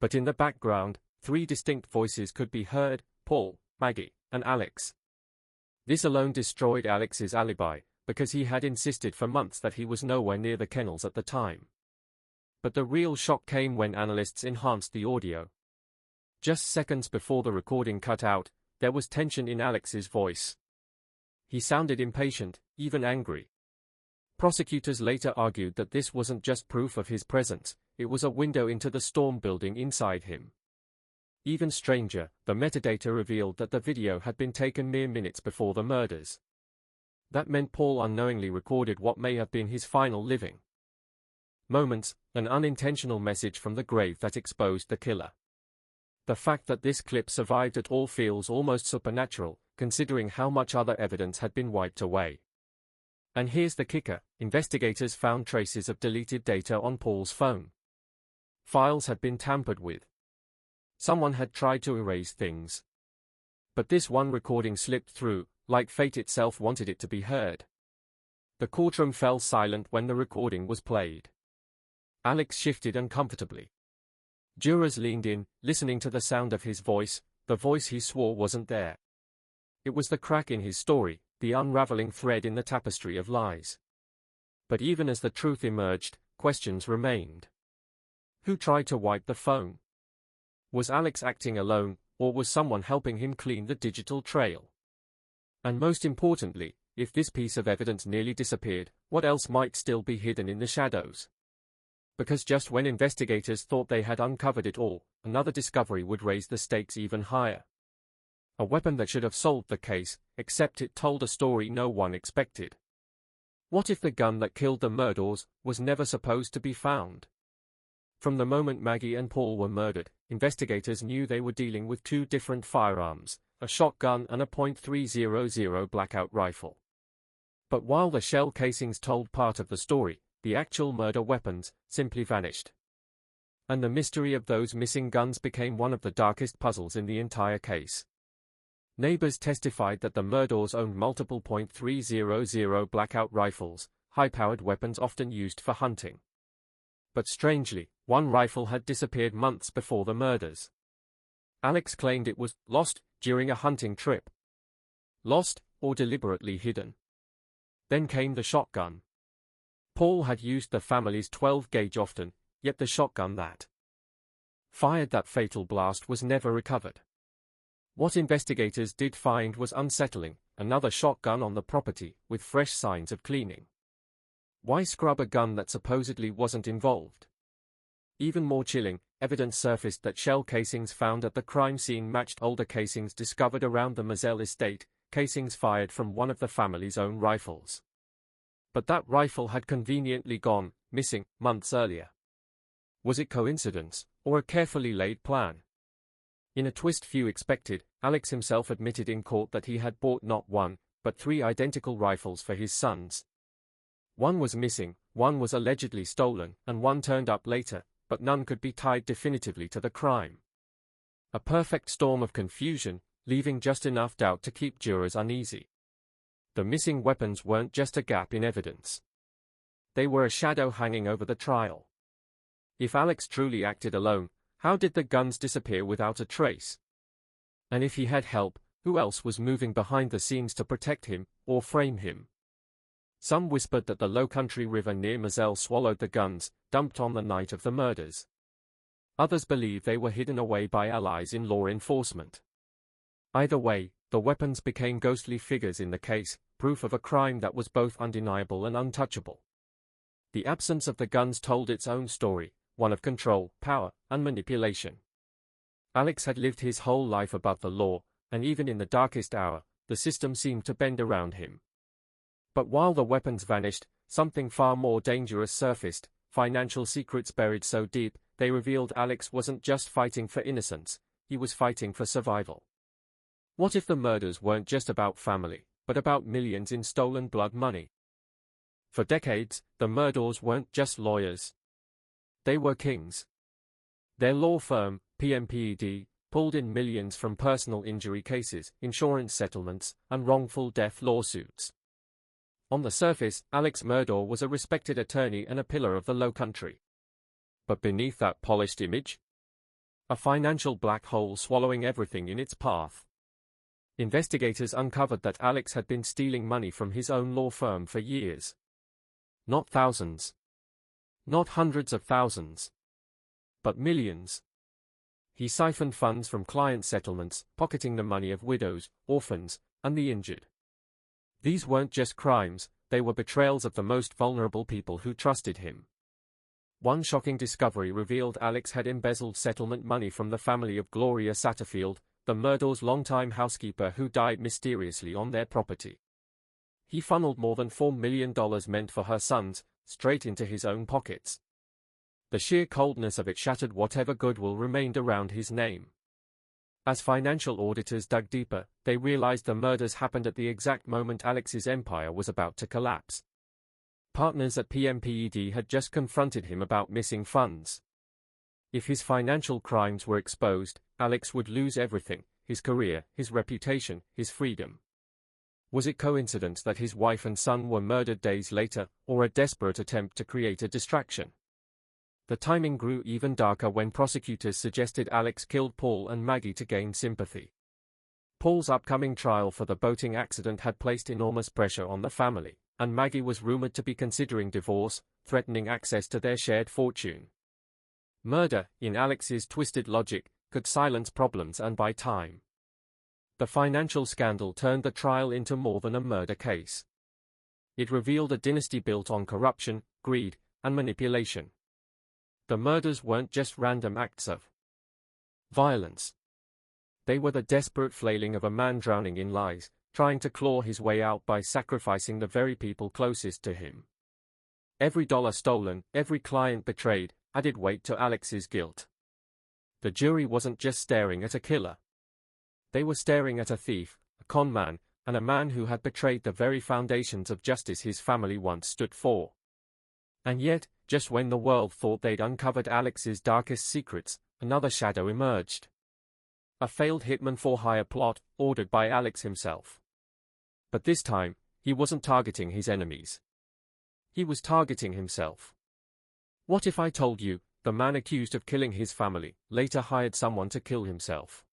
But in the background, three distinct voices could be heard: Paul, Maggie, and Alex. This alone destroyed Alex's alibi, because he had insisted for months that he was nowhere near the kennels at the time. But the real shock came when analysts enhanced the audio. Just seconds before the recording cut out, there was tension in Alex's voice. He sounded impatient, even angry. Prosecutors later argued that this wasn't just proof of his presence, it was a window into the storm building inside him. Even stranger, the metadata revealed that the video had been taken mere minutes before the murders. That meant Paul unknowingly recorded what may have been his final living moments, an unintentional message from the grave that exposed the killer. The fact that this clip survived at all feels almost supernatural, considering how much other evidence had been wiped away. And here's the kicker: investigators found traces of deleted data on Paul's phone. Files had been tampered with. Someone had tried to erase things. But this one recording slipped through, like fate itself wanted it to be heard. The courtroom fell silent when the recording was played. Alex shifted uncomfortably. Jurors leaned in, listening to the sound of his voice, the voice he swore wasn't there. It was the crack in his story, the unraveling thread in the tapestry of lies. But even as the truth emerged, questions remained. Who tried to wipe the phone? Was Alex acting alone, or was someone helping him clean the digital trail? And most importantly, if this piece of evidence nearly disappeared, what else might still be hidden in the shadows? Because just when investigators thought they had uncovered it all, another discovery would raise the stakes even higher. A weapon that should have solved the case, except it told a story no one expected. What if the gun that killed the Murdaughs was never supposed to be found? From the moment Maggie and Paul were murdered, investigators knew they were dealing with two different firearms, a shotgun and a .300 blackout rifle. But while the shell casings told part of the story, the actual murder weapons simply vanished. And the mystery of those missing guns became one of the darkest puzzles in the entire case. Neighbors testified that the Murdaughs owned multiple .300 blackout rifles, high-powered weapons often used for hunting. But strangely, one rifle had disappeared months before the murders. Alex claimed it was lost during a hunting trip. Lost, or deliberately hidden. Then came the shotgun. Paul had used the family's 12-gauge often, yet the shotgun that fired that fatal blast was never recovered. What investigators did find was unsettling: another shotgun on the property, with fresh signs of cleaning. Why scrub a gun that supposedly wasn't involved? Even more chilling, evidence surfaced that shell casings found at the crime scene matched older casings discovered around the Moselle estate, casings fired from one of the family's own rifles. But that rifle had conveniently gone missing months earlier. Was it coincidence, or a carefully laid plan? In a twist few expected, Alex himself admitted in court that he had bought not one, but 3 identical rifles for his sons. One was missing, one was allegedly stolen, and one turned up later, but none could be tied definitively to the crime. A perfect storm of confusion, leaving just enough doubt to keep jurors uneasy. The missing weapons weren't just a gap in evidence. They were a shadow hanging over the trial. If Alex truly acted alone, how did the guns disappear without a trace? And if he had help, who else was moving behind the scenes to protect him, or frame him? Some whispered that the low-country river near Moselle swallowed the guns, dumped on the night of the murders. Others believed they were hidden away by allies in law enforcement. Either way, the weapons became ghostly figures in the case, proof of a crime that was both undeniable and untouchable. The absence of the guns told its own story, one of control, power, and manipulation. Alex had lived his whole life above the law, and even in the darkest hour, the system seemed to bend around him. But while the weapons vanished, something far more dangerous surfaced: financial secrets buried so deep, they revealed Alex wasn't just fighting for innocence, he was fighting for survival. What if the murders weren't just about family, but about millions in stolen blood money? For decades, the murderers weren't just lawyers. They were kings. Their law firm, PMPED, pulled in millions from personal injury cases, insurance settlements, and wrongful death lawsuits. On the surface, Alex Murdaugh was a respected attorney and a pillar of the Low Country. But beneath that polished image? A financial black hole swallowing everything in its path. Investigators uncovered that Alex had been stealing money from his own law firm for years. Not thousands. Not hundreds of thousands. But millions. He siphoned funds from client settlements, pocketing the money of widows, orphans, and the injured. These weren't just crimes, they were betrayals of the most vulnerable people who trusted him. One shocking discovery revealed Alex had embezzled settlement money from the family of Gloria Satterfield, the Murdaugh's longtime housekeeper who died mysteriously on their property. He funneled more than $4 million meant for her sons, straight into his own pockets. The sheer coldness of it shattered whatever goodwill remained around his name. As financial auditors dug deeper, they realized the murders happened at the exact moment Alex's empire was about to collapse. Partners at PMPED had just confronted him about missing funds. If his financial crimes were exposed, Alex would lose everything: his career, his reputation, his freedom. Was it coincidence that his wife and son were murdered days later, or a desperate attempt to create a distraction? The timing grew even darker when prosecutors suggested Alex killed Paul and Maggie to gain sympathy. Paul's upcoming trial for the boating accident had placed enormous pressure on the family, and Maggie was rumored to be considering divorce, threatening access to their shared fortune. Murder, in Alex's twisted logic, could silence problems and buy time. The financial scandal turned the trial into more than a murder case. It revealed a dynasty built on corruption, greed, and manipulation. The murders weren't just random acts of violence. They were the desperate flailing of a man drowning in lies, trying to claw his way out by sacrificing the very people closest to him. Every dollar stolen, every client betrayed, added weight to Alex's guilt. The jury wasn't just staring at a killer. They were staring at a thief, a con man, and a man who had betrayed the very foundations of justice his family once stood for. And yet, just when the world thought they'd uncovered Alex's darkest secrets, another shadow emerged. A failed hitman-for-hire plot, ordered by Alex himself. But this time, he wasn't targeting his enemies. He was targeting himself. What if I told you, the man accused of killing his family, later hired someone to kill himself?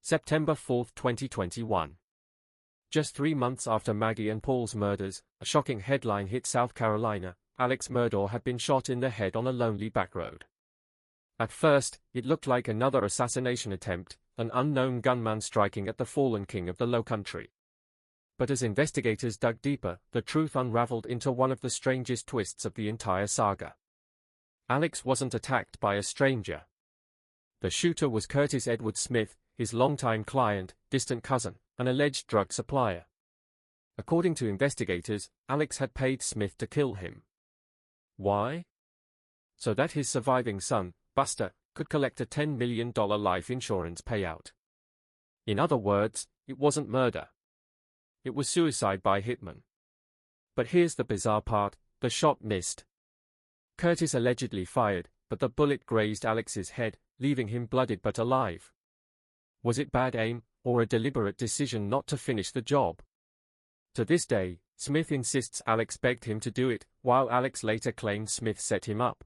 September 4, 2021. Just 3 months after Maggie and Paul's murders, a shocking headline hit South Carolina: Alex Murdaugh had been shot in the head on a lonely back road. At first, it looked like another assassination attempt, an unknown gunman striking at the fallen king of the Low Country. But as investigators dug deeper, the truth unraveled into one of the strangest twists of the entire saga. Alex wasn't attacked by a stranger. The shooter was Curtis Edward Smith, his longtime client, distant cousin, an alleged drug supplier. According to investigators, Alex had paid Smith to kill him. Why? So that his surviving son, Buster, could collect a $10 million life insurance payout. In other words, it wasn't murder. It was suicide by hitman. But here's the bizarre part, the shot missed. Curtis allegedly fired, but the bullet grazed Alex's head, leaving him bloodied but alive. Was it bad aim, or a deliberate decision not to finish the job? To this day, Smith insists Alex begged him to do it, while Alex later claimed Smith set him up.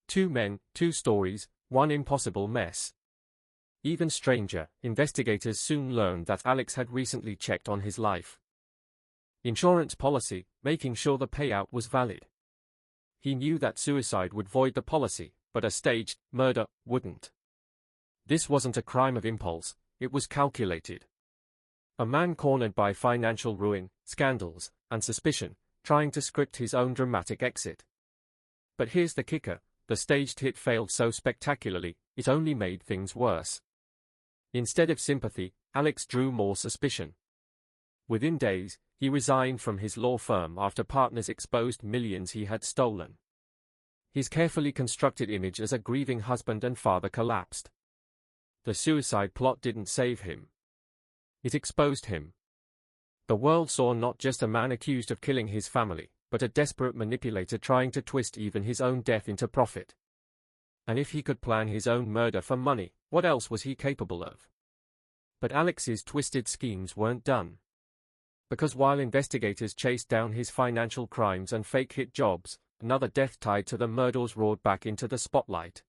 Two men, two stories, one impossible mess. Even stranger, investigators soon learned that Alex had recently checked on his life insurance policy, making sure the payout was valid. He knew that suicide would void the policy, but a staged murder wouldn't. This wasn't a crime of impulse, it was calculated. A man cornered by financial ruin, scandals, and suspicion, trying to script his own dramatic exit. But here's the kicker, the staged hit failed so spectacularly, it only made things worse. Instead of sympathy, Alex drew more suspicion. Within days, he resigned from his law firm after partners exposed millions he had stolen. His carefully constructed image as a grieving husband and father collapsed. The suicide plot didn't save him. It exposed him. The world saw not just a man accused of killing his family, but a desperate manipulator trying to twist even his own death into profit. And if he could plan his own murder for money, what else was he capable of? But Alex's twisted schemes weren't done. Because while investigators chased down his financial crimes and fake hit jobs, another death tied to the murders roared back into the spotlight.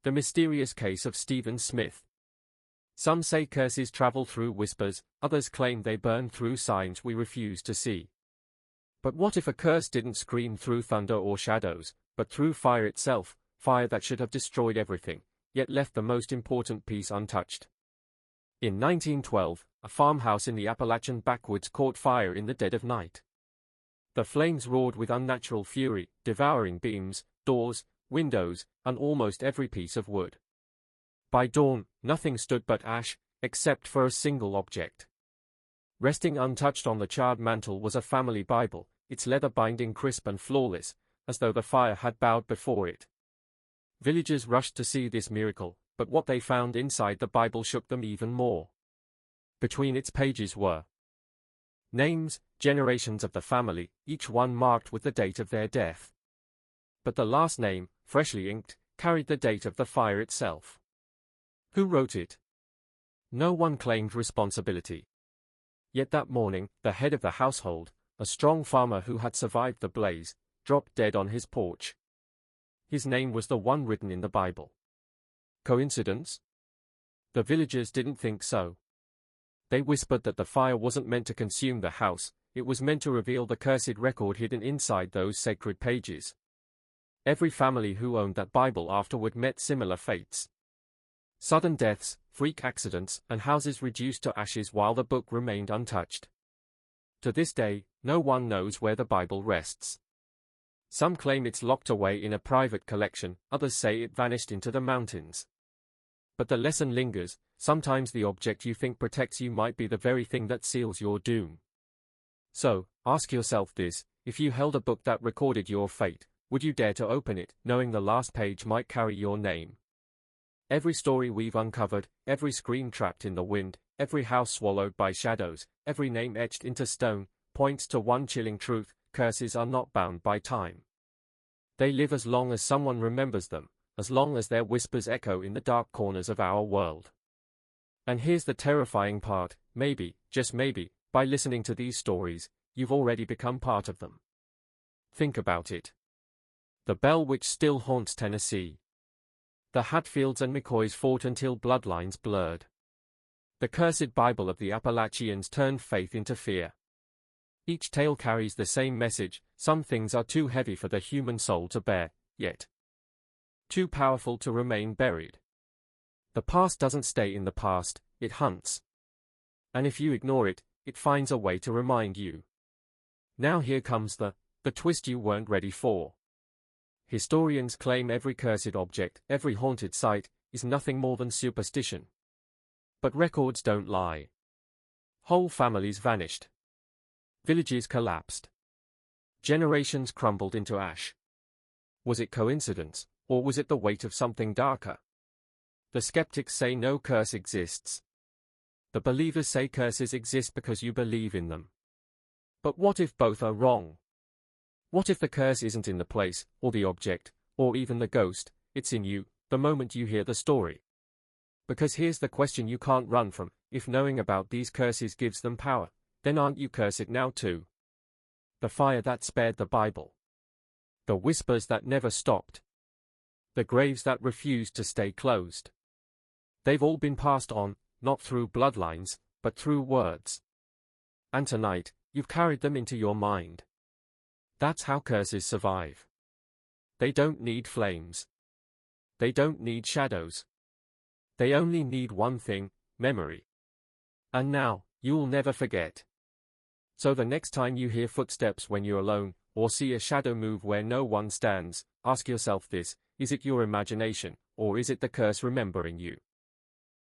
The mysterious case of Stephen Smith. Some say curses travel through whispers, others claim they burn through signs we refuse to see. But what if a curse didn't scream through thunder or shadows, but through fire itself, fire that should have destroyed everything, yet left the most important piece untouched? In 1912, a farmhouse in the Appalachian backwoods caught fire in the dead of night. The flames roared with unnatural fury, devouring beams, doors, windows, and almost every piece of wood. By dawn, nothing stood but ash, except for a single object. Resting untouched on the charred mantel was a family Bible, its leather binding crisp and flawless, as though the fire had bowed before it. Villagers rushed to see this miracle, but what they found inside the Bible shook them even more. Between its pages were names, generations of the family, each one marked with the date of their death. But the last name, freshly inked, carried the date of the fire itself. Who wrote it? No one claimed responsibility. Yet that morning, the head of the household, a strong farmer who had survived the blaze, dropped dead on his porch. His name was the one written in the Bible. Coincidence? The villagers didn't think so. They whispered that the fire wasn't meant to consume the house, it was meant to reveal the cursed record hidden inside those sacred pages. Every family who owned that Bible afterward met similar fates. Sudden deaths, freak accidents, and houses reduced to ashes while the book remained untouched. To this day, no one knows where the Bible rests. Some claim it's locked away in a private collection, others say it vanished into the mountains. But the lesson lingers, sometimes the object you think protects you might be the very thing that seals your doom. So, ask yourself this, if you held a book that recorded your fate, would you dare to open it, knowing the last page might carry your name? Every story we've uncovered, every scream trapped in the wind, every house swallowed by shadows, every name etched into stone, points to one chilling truth: curses are not bound by time. They live as long as someone remembers them, as long as their whispers echo in the dark corners of our world. And here's the terrifying part, maybe, just maybe, by listening to these stories, you've already become part of them. Think about it. The Bell Witch still haunts Tennessee. The Hatfields and McCoys fought until bloodlines blurred. The cursed Bible of the Appalachians turned faith into fear. Each tale carries the same message: some things are too heavy for the human soul to bear, yet Too powerful to remain buried. The past doesn't stay in the past, it hunts. And if you ignore it, it finds a way to remind you. Now here comes the twist you weren't ready for. Historians claim every cursed object, every haunted site, is nothing more than superstition. But records don't lie. Whole families vanished. Villages collapsed. Generations crumbled into ash. Was it coincidence, or was it the weight of something darker? The skeptics say no curse exists. The believers say curses exist because you believe in them. But what if both are wrong? What if the curse isn't in the place, or the object, or even the ghost, it's in you, the moment you hear the story? Because here's the question you can't run from: if knowing about these curses gives them power, then aren't you cursed now too? The fire that spared the Bible. The whispers that never stopped. The graves that refused to stay closed. They've all been passed on, not through bloodlines, but through words. And tonight, you've carried them into your mind. That's how curses survive. They don't need flames. They don't need shadows. They only need one thing: memory. And now, you'll never forget. So the next time you hear footsteps when you're alone, or see a shadow move where no one stands, ask yourself this: is it your imagination, or is it the curse remembering you?